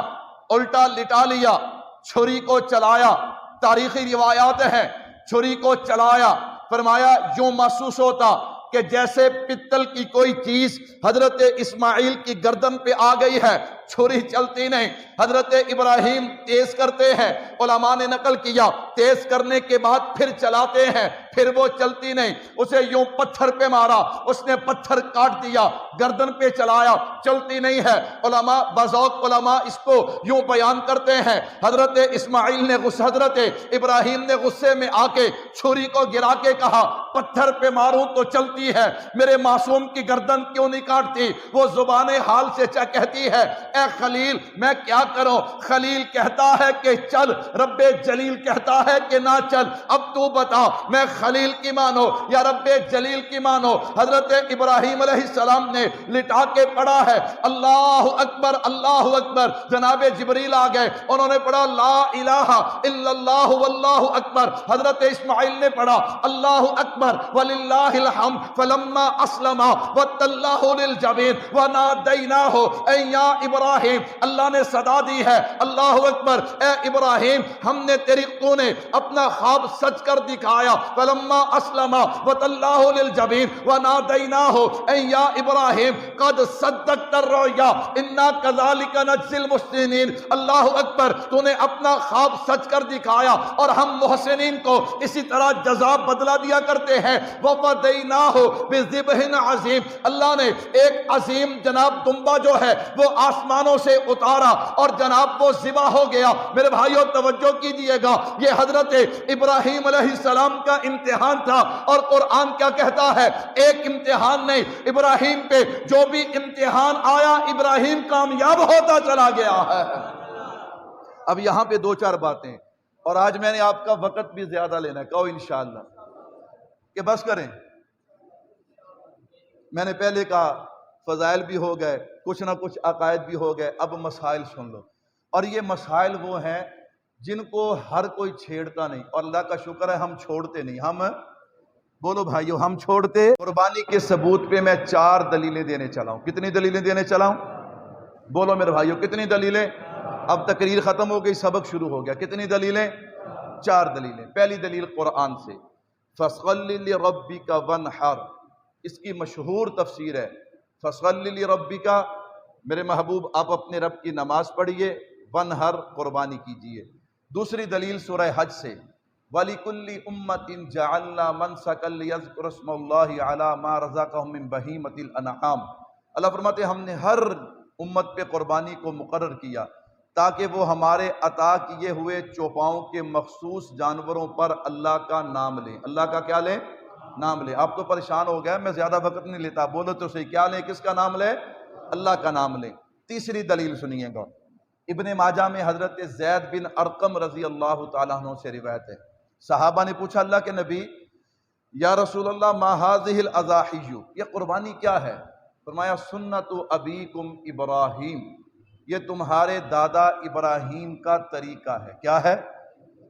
[SPEAKER 1] الٹا لٹا لیا، چھری کو چلایا، تاریخی روایات ہیں چھری کو چلایا، فرمایا یوں محسوس ہوتا کہ جیسے پتل کی کوئی چیز حضرت اسماعیل کی گردن پہ آ گئی ہے، چھری چلتی نہیں۔ حضرت ابراہیم تیز کرتے ہیں، علماء نے نقل کیا تیز کرنے کے بعد پھر چلاتے ہیں، پھر وہ چلتی نہیں، اسے یوں پتھر پہ مارا، اس نے پتھر کاٹ دیا، گردن پہ چلایا، چلتی نہیں ہے۔ علماء بذوق علماء اس کو یوں بیان کرتے ہیں، حضرت اسماعیل نے حضرت ابراہیم نے غصے میں آ کے چھری کو گرا کے کہا پتھر پہ ماروں تو چلتی ہے، میرے معصوم کی گردن کیوں نہیں کاٹتی؟ وہ زبان حال سے کہتی ہے اے خلیل میں کیا کروں؟ خلیل کہتا ہے کہ چل، رب جلیل کہتا ہے کہ نہ چل، اب تو بتا میں خلیل کی مانو یا رب جلیل کی مانو؟ حضرت ابراہیم علیہ السلام نے لٹا کے پڑھا ہے اللہ اکبر اللہ اکبر، جناب جبریل آ گئے، انہوں نے پڑھا لا الہ الا اللہ واللہ اکبر، حضرت اسماعیل نے پڑھا اللہ اکبر وللہ الحمد، فلما اسلم وتلہ للجبین ونادیناہ اے یا ابراہیم، اللہ نے صدا دی ہے اللہ اکبر، اے ابراہیم ہم نے تو نے اپنا خواب سچ کر دکھایا، فلما اسلم وتلہ للجبین ونادیناہ اے یا ابراہیم قد صدقت الرؤیا انا کذالک نجزی المحسنین۔ اللہ اکبر، تو نے اپنا خواب سچ کر دکھایا اور ہم محسنین کو اسی طرح جزا بدلہ دیا کرتے ہیں۔ وفدیناہ بذبح عظیم، اللہ نے ایک عظیم جناب دمبا جو ہے وہ آسمانوں سے اتارا اور جناب وہ ذبح ہو گیا۔ میرے بھائیوں توجہ کیجئے گا، یہ حضرت ابراہیم علیہ السلام کا امتحان تھا، اور قرآن کیا کہتا ہے؟ ایک امتحان نہیں، ابراہیم پہ جو بھی امتحان آیا ابراہیم کامیاب ہوتا چلا گیا ہے۔ اب یہاں پہ دو چار باتیں، اور آج میں نے آپ کا وقت بھی زیادہ لینا ہے، کہو انشاءاللہ کہ بس کریں۔ میں نے پہلے کہا فضائل بھی ہو گئے، کچھ نہ کچھ عقائد بھی ہو گئے، اب مسائل سن لو۔ اور یہ مسائل وہ ہیں جن کو ہر کوئی چھیڑتا نہیں، اور اللہ کا شکر ہے ہم چھوڑتے نہیں۔ ہم بولو بھائیو، ہم چھوڑتے۔ قربانی کے ثبوت پہ میں 4 دلیلیں دینے چلا ہوں۔ کتنی دلیلیں دینے چلا ہوں؟ بولو میرے بھائیو، کتنی دلیلیں؟ اب تقریر ختم ہو گئی، سبق شروع ہو گیا۔ کتنی دلیلیں؟ 4 دلیلیں۔ پہلی دلیل قرآن سے، فَصَلِّ لِرَبِّكَ وَانْحَرْ، اس کی مشہور تفسیر ہے، فَصَلِّ لِرَبِّكَ، میرے محبوب آپ اپنے رب کی نماز پڑھیے، وَانْحَرْ، قربانی کیجئے۔ دوسری دلیل سورہ حج سے، وَلِكُلِّ أُمَّةٍ جَعَلْنَا مَنْسَكًا لِيَذْكُرُوا اسْمَ اللَّهِ عَلَى مَا رَزَقَهُم مِّن بَهِيمَةِ الْأَنْعَامِ، اللہ فرماتے ہیں ہم نے ہر امت پہ قربانی کو مقرر کیا تاکہ وہ ہمارے عطا کیے ہوئے چوپاؤں کے مخصوص جانوروں پر اللہ کا نام لیں۔ اللہ کا کیا لیں؟ نام لیں۔ آپ تو پریشان ہو گئے، میں زیادہ وقت نہیں لیتا، بولو تو صحیح، کیا لیں؟ کس کا نام لیں؟ اللہ کا نام لیں۔ تیسری دلیل سنیے گا، ابن ماجہ میں حضرت زید بن ارقم رضی اللہ تعالیٰ عنہ سے روایت ہے، صحابہ نے پوچھا اللہ کے نبی یا رسول اللہ ما هذه الاضاحی، یہ قربانی کیا ہے؟ فرمایا سنت ابیکم ابراہیم، یہ تمہارے دادا ابراہیم کا طریقہ ہے۔ کیا ہے؟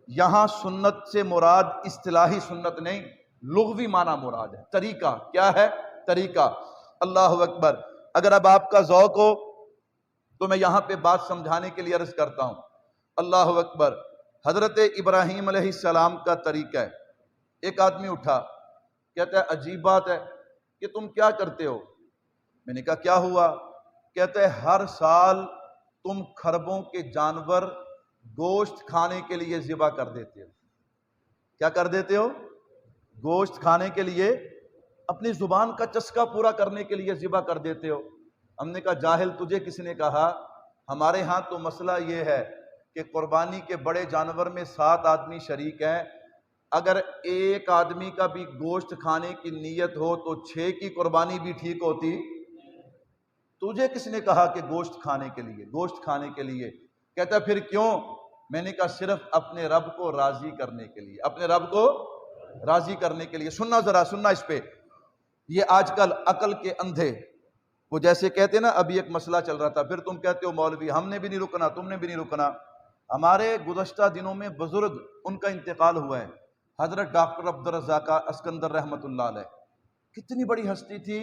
[SPEAKER 1] یہاں سنت سے مراد اصطلاحی سنت نہیں، لغوی معنی مراد ہے۔ طریقہ کیا ہے؟ طریقہ۔ اللہ اکبر۔ اگر اب آپ کا ذوق ہو تو میں یہاں پہ بات سمجھانے کے لیے عرض کرتا ہوں۔ اللہ اکبر۔ حضرت ابراہیم علیہ السلام کا طریقہ ہے، ایک آدمی اٹھا کہتا ہے عجیب بات ہے کہ تم کیا کرتے ہو؟ میں نے کہا کیا ہوا؟ کہتا ہے ہر سال تم کھربوں کے جانور گوشت کھانے کے لیے ذبح کر دیتے ہو۔ کیا کر دیتے ہو؟ گوشت کھانے کے لیے، اپنی زبان کا چسکا پورا کرنے کے لیے ذبح کر دیتے ہو۔ ہم نے کہا جاہل تجھے کس نے کہا؟ ہمارے ہاں تو مسئلہ یہ ہے کہ قربانی کے بڑے جانور میں 7 آدمی شریک ہیں، اگر ایک آدمی کا بھی گوشت کھانے کی نیت ہو تو 6 کی قربانی بھی ٹھیک ہوتی۔ تجھے کس نے کہا کہ گوشت کھانے کے لیے؟ گوشت کھانے کے لیے۔ کہتا پھر کیوں؟ میں نے کہا صرف اپنے رب کو راضی کرنے کے لیے، اپنے رب کو راضی کرنے کے لیے۔ سننا ذرا، سننا اس پہ۔ یہ آج کل عقل کے اندھے، وہ جیسے کہتے ہیں نا، ابھی ایک مسئلہ چل رہا تھا، پھر تم کہتے ہو مولوی ہم نے بھی نہیں رکنا، تم نے بھی نہیں رکنا۔ ہمارے گزشتہ دنوں میں بزرگ ان کا انتقال ہوا ہے، حضرت ڈاکٹر عبدالرزاق اسکندر رحمۃ اللہ علیہ، کتنی بڑی ہستی تھی،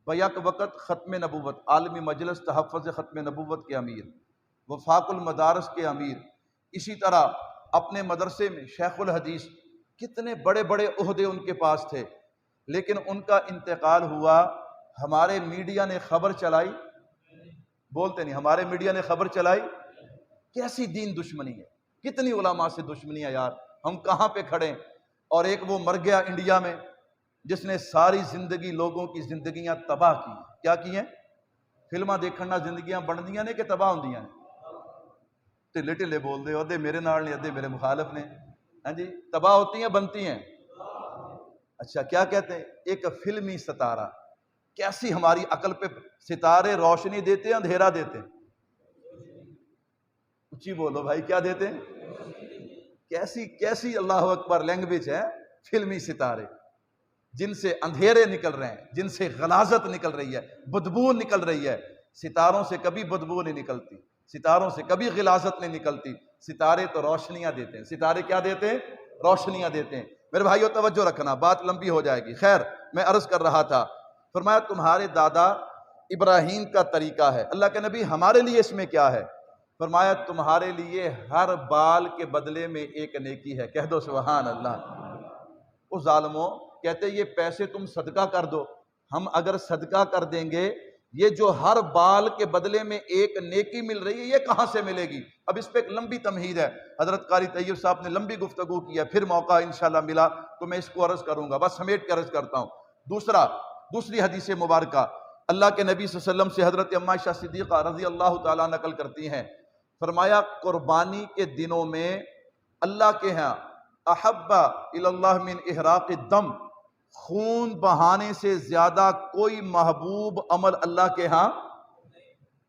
[SPEAKER 1] بیک وقت ختم نبوت، عالمی مجلس تحفظ ختم نبوت کے امیر، وفاق المدارس کے امیر، اسی طرح اپنے مدرسے میں شیخ الحدیث، کتنے بڑے بڑے عہدے ان کے پاس تھے، لیکن ان کا انتقال ہوا۔ ہمارے میڈیا نے خبر چلائی، بولتے نہیں، ہمارے میڈیا نے خبر چلائی، کیسی دین دشمنی ہے، کتنی علماء سے دشمنی ہے یار، ہم کہاں پہ کھڑے ہیں؟ اور ایک وہ مر گیا انڈیا میں جس نے ساری زندگی لوگوں کی زندگیاں تباہ کی۔ کیا کی ہیں؟ فلماں دیکھنا زندگیاں بندیاں نے کہ تباہ ہوندیاں نے؟ ٹلے ٹلے بول دے، ادھے میرے نال نے، ادھے میرے مخالف نے۔ ہاں جی، تباہ ہوتی ہیں بنتی ہیں؟ اچھا کیا کہتے ہیں؟ ایک فلمی ستارہ، کیسی ہماری عقل پہ ستارے روشنی دیتے ہیں، اندھیرا دیتے ہیں؟ اچھی بولو بھائی، کیا دیتے ہیں؟ کیسی اللہ اکبر لینگویج ہے، فلمی ستارے، جن سے اندھیرے نکل رہے ہیں، جن سے غلاظت نکل رہی ہے، بدبو نکل رہی ہے۔ ستاروں سے کبھی بدبو نہیں نکلتی، ستاروں سے کبھی غلاظت نہیں نکلتی، ستارے تو روشنیاں دیتے ہیں۔ ستارے کیا دیتے ہیں؟ روشنیاں دیتے ہیں۔ میرے بھائیو توجہ رکھنا، بات لمبی ہو جائے گی۔ خیر، میں عرض کر رہا تھا، فرمایا تمہارے دادا ابراہیم کا طریقہ ہے۔ اللہ کے نبی ہمارے لیے اس میں کیا ہے؟ فرمایا تمہارے لیے ہر بال کے بدلے میں ایک نیکی ہے۔ کہہ دو سبحان اللہ۔ اس ظالموں کہتے یہ پیسے تم صدقہ کر دو، ہم اگر صدقہ کر دیں گے، یہ جو ہر بال کے بدلے میں ایک نیکی مل رہی ہے، یہ کہاں سے ملے گی؟ اب اس پہ ایک لمبی تمہید ہے، حضرت قاری طیب صاحب نے لمبی گفتگو کی ہے، پھر موقع انشاءاللہ ملا تو میں اس کو عرض کروں گا، بس سمیٹ کے عرض کرتا ہوں۔ دوسری حدیث مبارکہ اللہ کے نبی صلی اللہ علیہ وسلم سے حضرت اما عائشہ صدیقہ رضی اللہ تعالیٰ نقل کرتی ہیں، فرمایا قربانی کے دنوں میں اللہ کے ہاں احب الی اللہ من احراق الدم، خون بہانے سے زیادہ کوئی محبوب عمل اللہ کے ہاں۔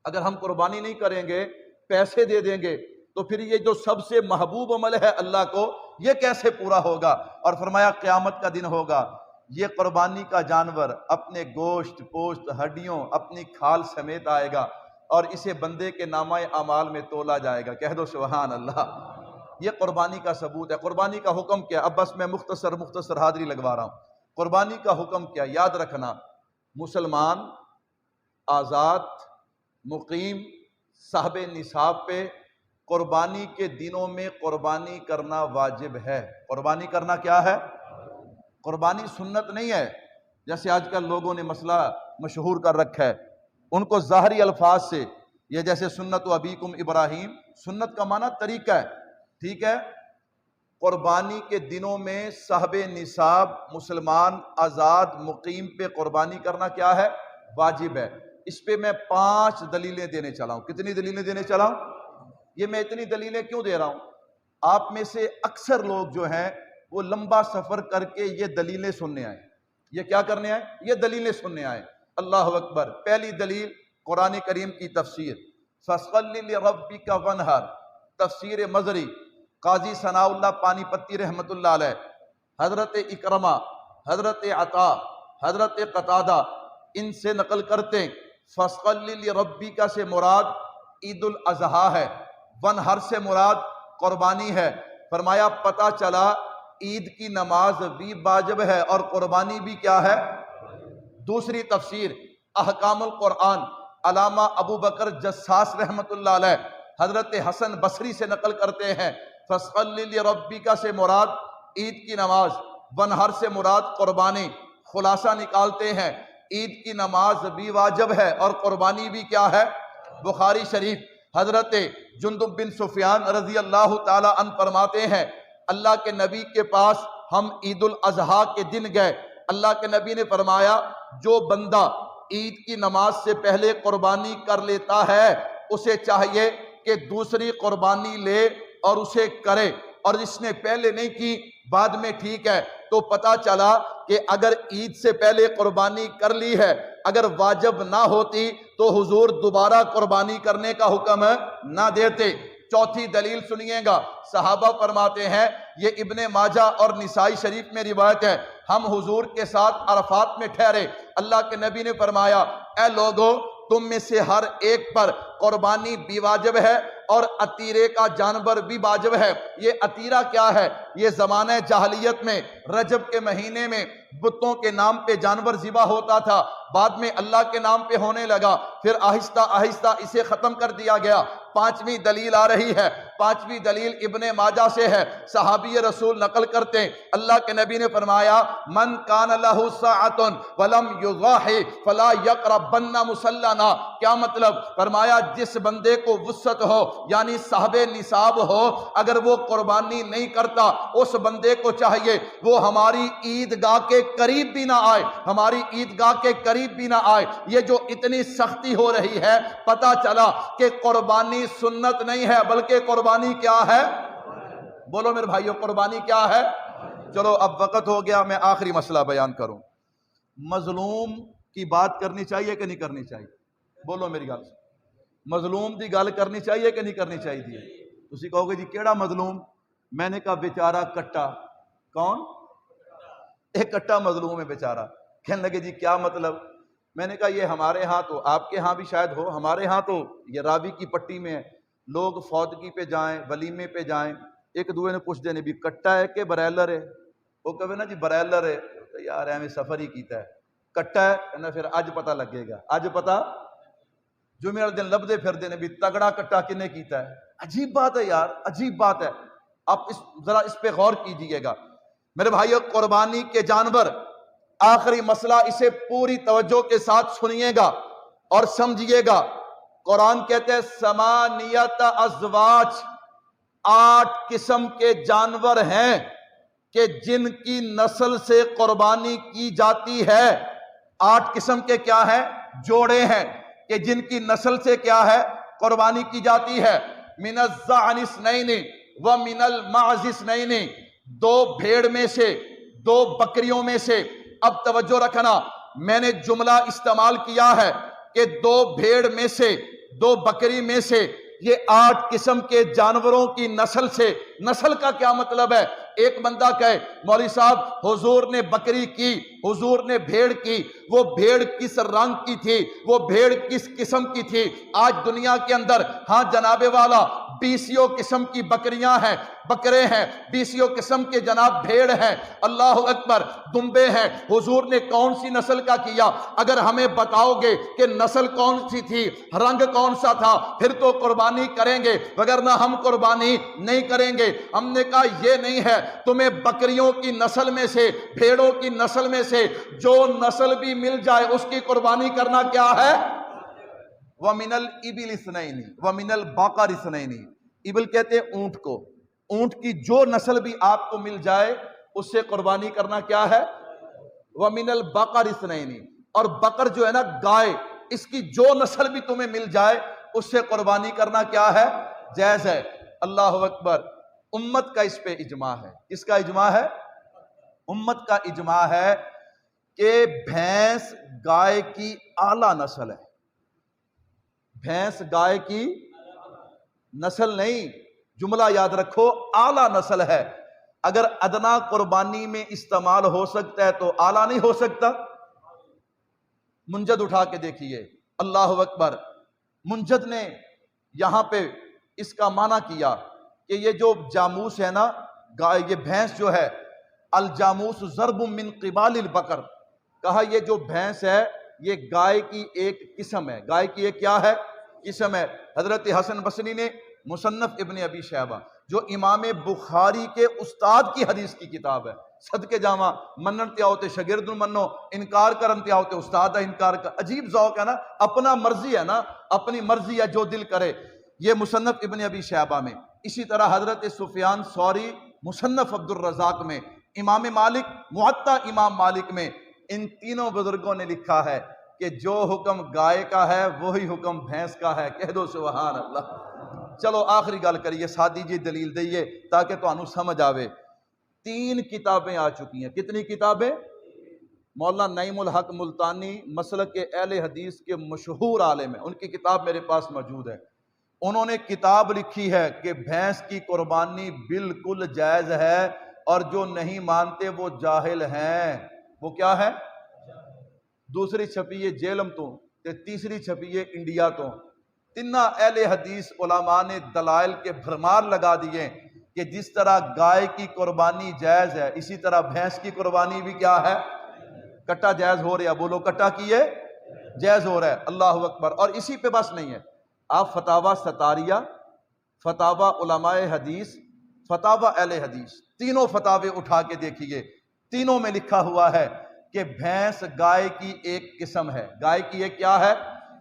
[SPEAKER 1] اگر ہم قربانی نہیں کریں گے، پیسے دے دیں گے تو پھر یہ جو سب سے محبوب عمل ہے اللہ کو، یہ کیسے پورا ہوگا؟ اور فرمایا قیامت کا دن ہوگا، یہ قربانی کا جانور اپنے گوشت پوشت ہڈیوں اپنی کھال سمیت آئے گا اور اسے بندے کے نامہ اعمال میں تولا جائے گا۔ کہہ دو سبحان اللہ۔ یہ قربانی کا ثبوت ہے۔ قربانی کا حکم کیا؟ اب بس میں مختصر حاضری لگوا رہا ہوں۔ قربانی کا حکم کیا؟ یاد رکھنا، مسلمان آزاد مقیم صاحب نصاب پہ قربانی کے دنوں میں قربانی کرنا واجب ہے۔ قربانی کرنا کیا ہے؟ قربانی سنت نہیں ہے، جیسے آج کل لوگوں نے مسئلہ مشہور کر رکھا ہے، ان کو ظاہری الفاظ سے، یہ جیسے سنت و ابیکم ابراہیم، سنت کا معنی طریقہ ہے، ٹھیک ہے؟ قربانی کے دنوں میں صاحب نصاب مسلمان آزاد مقیم پہ قربانی کرنا کیا ہے؟ واجب ہے۔ اس پہ میں 5 دلیلیں دینے چلا ہوں۔ کتنی دلیلیں دینے چلا ہوں؟ یہ میں اتنی دلیلیں کیوں دے رہا ہوں؟ آپ میں سے اکثر لوگ جو ہیں وہ لمبا سفر کر کے یہ دلیلیں سننے آئے۔ یہ کیا کرنے آئے؟ یہ دلیلیں سننے آئے۔ اللہ اکبر۔ پہلی دلیل قرآن کریم کی تفسیر، فَصَلِّ لِرَبِّكَ وَانْحَرْ، تفسیر مظری، قاضی ثناء اللہ پانی پتی رحمت اللہ علیہ، حضرت اکرمہ، حضرت عطا، حضرت قتادہ، ان سے نقل کرتے فَصَلِّ لِرَبِّكَ سے مراد عید الاضحیٰ ہے، وانحر سے مراد قربانی ہے۔ فرمایا پتہ چلا عید کی نماز بھی واجب ہے اور قربانی بھی کیا ہے؟ دوسری تفسیر احکام القرآن، علامہ ابو بکر جساس رحمت اللہ علیہ حضرت حسن بصری سے نقل کرتے ہیں فَصَلِّ لِرَبِّكَ سے مراد عید کی نماز، وانحر سے مراد قربانی۔ خلاصہ نکالتے ہیں عید کی نماز بھی واجب ہے اور قربانی بھی کیا ہے؟ بخاری شریف حضرت جندب بن سفیان رضی اللہ تعالی عنہ فرماتے ہیں اللہ کے نبی کے پاس ہم عید الاضحیٰ کے دن گئے، اللہ کے نبی نے فرمایا جو بندہ عید کی نماز سے پہلے قربانی کر لیتا ہے اسے چاہیے کہ دوسری قربانی لے اور اسے کرے، اور جس نے پہلے نہیں کی بعد میں ٹھیک ہے۔ تو پتہ چلا کہ اگر عید سے پہلے قربانی کر لی ہے، اگر واجب نہ ہوتی تو حضور دوبارہ قربانی کرنے کا حکم نہ دیتے۔ چوتھی دلیل سنیے گا، صحابہ فرماتے ہیں، یہ ابن ماجہ اور نسائی شریف میں روایت ہے، ہم حضور کے ساتھ عرفات میں ٹھہرے، اللہ کے نبی نے فرمایا اے لوگو تم میں سے ہر ایک پر قربانی بھی واجب ہے اور عتیرے کا جانور بھی واجب ہے۔ یہ عتیرہ کیا ہے؟ یہ زمانہ جاہلیت میں رجب کے مہینے میں بتوں کے نام پہ جانور ذبح ہوتا تھا، بعد میں اللہ کے نام پہ ہونے لگا، پھر آہستہ آہستہ اسے ختم کر دیا گیا۔ پانچویں دلیل آ رہی ہے، پانچویں دلیل ابن ماجہ سے ہے، صحابی رسول نقل کرتے اللہ کے نبی نے فرمایا من کان لہ ساعۃ ولم یضاحی فلا یقربن مصلانا۔ کیا مطلب؟ فرمایا جس بندے کو وسعت ہو یعنی صاحب نصاب ہو، اگر وہ قربانی نہیں کرتا اس بندے کو چاہیے وہ ہماری عیدگاہ کے قریب بھی نہ آئے، ہماری عیدگاہ کے قریب بھی نہ آئے۔ یہ جو اتنی سختی ہو رہی ہے، پتہ چلا کہ قربانی سنت نہیں ہے بلکہ قربانی کیا ہے؟ بولو میرے بھائیو، قربانی کیا ہے؟ چلو اب وقت ہو گیا، میں آخری مسئلہ بیان کروں۔ مظلوم کی بات کرنی چاہیے کہ نہیں کرنی چاہیے؟ بولو میری گل، مظلوم دی گل کرنی چاہیے کہ نہیں کرنی چاہیے؟ تسی کہو گے جی کیڑا مظلوم؟ میں نے کہا بیچارہ کٹا۔ کون؟ ایک کٹا مظلوم ہے بیچارہ۔ کہنے لگے جی کیا مطلب؟ میں نے کہا یہ ہمارے ہاں تو، آپ کے ہاں بھی شاید ہو، ہمارے ہاں تو یہ راوی کی پٹی میں ہے، لوگ فوتگی پہ جائیں، ولیمے پہ جائیں، ایک دوے نے پوچھ دینے بھی کٹا ہے کہ برائلر ہے؟ وہ کہے نا جی برائلر ہے، تو یار ہمیں سفر ہی کیتا ہے، کٹا ہے کہنا پھر اج پتہ لگے گا، اج پتہ جمعہ والے دن لبدے پھر دینے بھی تگڑا کٹا کنے کیتا ہے۔ عجیب بات ہے یار، عجیب بات ہے۔ آپ ذرا اس پہ غور کیجئے گا میرے بھائیو۔ قربانی کے جانور، آخری مسئلہ اسے پوری توجہ کے ساتھ سنیے گا اور سمجھیے گا۔ قرآن کہتے ہیں ثمانیت ازواج، 8 قسم کے جانور ہیں کہ جن کی نسل سے قربانی کی جاتی ہے۔ 8 قسم کے کیا ہیں؟ جوڑے ہیں کہ جن کی نسل سے کیا ہے؟ قربانی کی جاتی ہے۔ من الضأن اثنین ومن المعز اثنین، 2 بھیڑ میں سے، 2 بکریوں میں سے۔ اب توجہ رکھنا، میں نے جملہ استعمال کیا ہے کہ 2 بھیڑ میں سے، 2 بکری میں سے، یہ 8 قسم کے جانوروں کی نسل سے، نسل کا کیا مطلب ہے؟ ایک بندہ کہے مولوی صاحب حضور نے بکری کی، حضور نے بھیڑ کی، وہ بھیڑ کس رنگ کی تھی، وہ بھیڑ کس قسم کی تھی؟ آج دنیا کے اندر ہاں جناب والا 20 قسم کی بکریاں ہیں، بکرے ہیں، 20 قسم کے جناب بھیڑ ہیں، اللہ اکبر، دمبے ہیں۔ حضور نے کون سی نسل کا کیا؟ اگر ہمیں بتاؤ گے کہ نسل کون سی تھی، رنگ کون سا تھا، پھر تو قربانی کریں گے، وگرنہ ہم قربانی نہیں کریں گے۔ ہم نے کہا یہ نہیں ہے، تمہیں بکریوں کی نسل میں سے، بھیڑوں کی نسل میں سے جو نسل بھی مل جائے اس کی قربانی کرنا کیا ہے؟ وَمِنَ الْإِبِلِ اثْنَيْنِ وَمِنَ الْبَقَرِ اثْنَيْنِ۔ ابل کہتے ہیں اونٹ کو، اونٹ کی جو نسل بھی آپ کو مل جائے اس سے قربانی کرنا کیا ہے؟ وَمِنَ الْبَقَرِ اثْنَيْنِ۔ اور بقر جو ہے نا گائے، اس کی جو نسل بھی تمہیں مل جائے اس سے قربانی کرنا کیا ہے؟ جائز ہے۔ اللہ اکبر۔ امت کا اس پہ اجماع ہے۔ کس کا اجماع ہے؟ امت کا اجماع ہے کہ بھینس گائے کی اعلیٰ نسل ہے۔ بھینس گائے کی نسل نہیں، جملہ یاد رکھو، اعلیٰ نسل ہے۔ اگر ادنا قربانی میں استعمال ہو سکتا ہے تو اعلیٰ نہیں ہو سکتا؟ منجد اٹھا کے دیکھیے، اللہ اکبر۔ منجد نے یہاں پہ اس کا معنی کیا کہ یہ جو جاموس ہے نا، گائے، یہ بھینس جو ہے، الجاموس ضرب من قبال البقر، کہا یہ جو بھینس ہے یہ گائے کی ایک قسم ہے۔ گائے کی ایک کیا ہے؟ قسم ہے۔ حضرت حسن بصری نے مصنف ابن ابی شیبہ، جو امام بخاری کے استاد کی حدیث کی کتاب ہے، صدقے جامع منن تے آوتے شاگرد منو، انکار کرن تے آوتے استاد ہے انکار کر، عجیب ذوق ہے نا، اپنا مرضی ہے نا، اپنی مرضی ہے، جو دل کرے۔ یہ مصنف ابن ابی شیبہ میں۔ اسی طرح حضرت سفیان ثوری مصنف عبد الرزاق میں، امام مالک موطا امام مالک میں، ان تینوں بزرگوں نے لکھا ہے کہ جو حکم گائے کا ہے وہی حکم بھینس کا ہے۔ کہہ دو سبحان اللہ۔ چلو آخری گل کریے، سادی جی دلیل دئیے تاکہ تانوں سمجھ آوے۔ 3 کتابیں آ چکی ہیں۔ کتنی کتابیں؟ مولانا نعیم الحق ملتانی مسلک کے اہل حدیث کے مشہور عالم ہیں، ان کی کتاب میرے پاس موجود ہے۔ انہوں نے کتاب لکھی ہے کہ بھینس کی قربانی بالکل جائز ہے، اور جو نہیں مانتے وہ جاہل ہیں۔ وہ کیا ہے؟ دوسری چھپی ہے جیلم تو، تے تیسری چھپی ہے انڈیا تو۔ تینہ اہل حدیث علماء نے دلائل کے بھرمار لگا دیے کہ جس طرح گائے کی قربانی جائز ہے، اسی طرح بھینس کی قربانی بھی کیا ہے؟ کٹا جائز ہو رہا ہے، بولو کٹا کیے جائز ہو رہا ہے۔ اللہ اکبر۔ اور اسی پہ بس نہیں ہے، آپ فتاوی ستاریہ، فتاوی علماء حدیث، فتاوی اہل حدیث، تینوں فتاوی اٹھا کے دیکھیے، تینوں میں لکھا ہوا ہے کہ بھینس گائے کی ایک قسم ہے۔ گائے کی ایک کیا ہے؟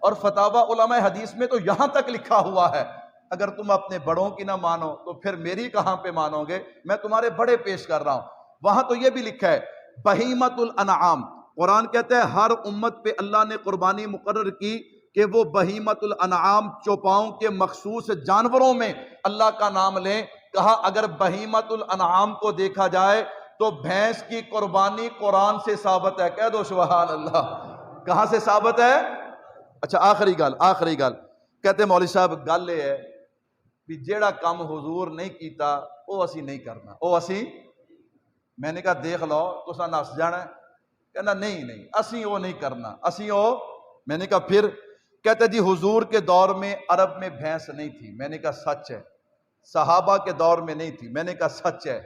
[SPEAKER 1] اور فتاوی علماء حدیث میں تو یہاں تک لکھا ہوا ہے۔ اگر تم اپنے بڑوں کی نہ مانو تو پھر میری کہاں پہ مانو گے؟ میں تمہارے بڑے پیش کر رہا ہوں۔ وہاں تو یہ بھی لکھا ہے بہیمۃ الانعام، قرآن کہتا ہے ہر امت پہ اللہ نے قربانی مقرر کی کہ وہ بہیمۃ الانعام، چوپاؤں کے مخصوص جانوروں میں اللہ کا نام لیں۔ کہا اگر بہیمۃ الانعام کو دیکھا جائے تو بھینس کی قربانی قرآن سے ثابت ہے۔ کہہ دو سبحان اللہ۔ کہاں سے ثابت ہے؟ اچھا آخری گل کہتے مولوی صاحب گل یہ ہے بھی جیڑا کام حضور نہیں کیتا وہ اسی نہیں کرنا، وہ اسی۔ میں نے کہا دیکھ لو تسا نس جانا ہے۔ کہنا نہیں اسی وہ نہیں کرنا، اسی وہ۔ میں نے کہا پھر؟ کہتے جی حضور کے دور میں عرب میں بھینس نہیں تھی۔ میں نے کہا سچ ہے۔ صحابہ کے دور میں نہیں تھی۔ میں نے کہا سچ ہے۔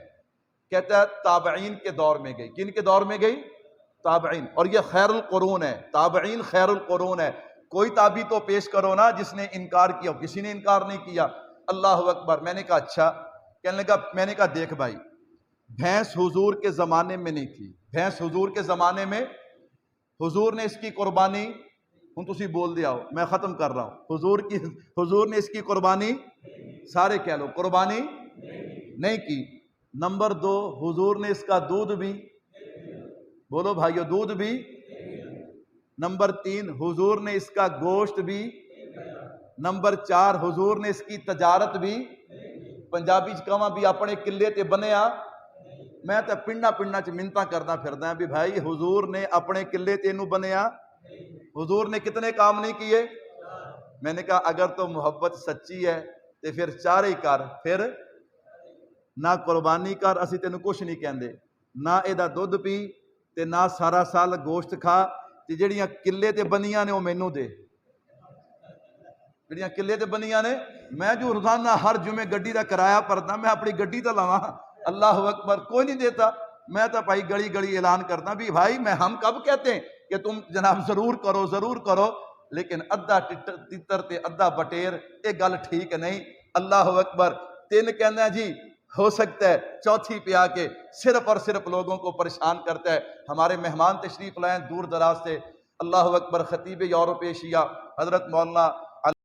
[SPEAKER 1] کہتا ہے تابعین کے دور میں گئی۔ کن کے دور میں گئی؟ تابعین۔ اور یہ خیر القرون ہے، تابعین خیر القرون ہے۔ کوئی تابعی تو پیش کرو نا جس نے انکار کیا، کسی نے انکار نہیں کیا۔ اللہ اکبر۔ میں نے کہا اچھا۔ کہنے لگا، میں نے کہا دیکھ بھائی، بھینس حضور کے زمانے میں نہیں تھی۔ بھینس حضور کے زمانے میں حضور نے اس کی قربانی، ہوں تسی بول دیا ہو، میں ختم کر رہا ہوں، حضور نے اس کی قربانی، سارے کہہ لو قربانی نہیں کی۔ نمبر 2، حضور نے اس کا دودھ بھی، بولو بھائیو دودھ بھی۔ نمبر 3، حضور نے اس کا گوشت بھی۔ نمبر 4، حضور نے اس کی تجارت بھی۔ پنجابی کہاں بھی اپنے قلعے تے بنیا، میں تے پنڈا چ منتاں کردا پھردا ہاں بھی بھائی حضور نے اپنے قلعے تے اینو بنیا۔ حضور نے کتنے کام نہیں کیے؟ میں نے کہا اگر تو محبت سچی ہے تو پھر چار ہی کر، پھر نہ قربانی کر، اسی تینوں کچھ نہیں کہندے، نہ ایدا دودھ پی تے نہ سارا سال گوشت کھا، تے جڑیاں کلے تے بنیاں نے وہ مینوں دے، جڑیاں کلے تے بنیاں نے، میں جو روزانہ ہر جمعے گڈی دا کرایہ پردا، میں اپنی گڈی تے لاواں، اللہ اکبر، کوئی نہیں دیتا، میں تو بھائی گلی گلی اعلان کرتا بھی بھائی میں ہم کب کہتے ہیں کہ تم جناب ضرور کرو، لیکن ادھا تتر تے ادھا بٹیر یہ گل ٹھیک نہیں، اللہ اکبر، تین کہنا ہے جی ہو سکتا ہے چوتھی پہ آ کے صرف اور صرف لوگوں کو پریشان کرتا ہے۔ ہمارے مہمان تشریف لائیں دور دراز سے، اللہ اکبر، خطیب یورپ ایشیا حضرت مولانا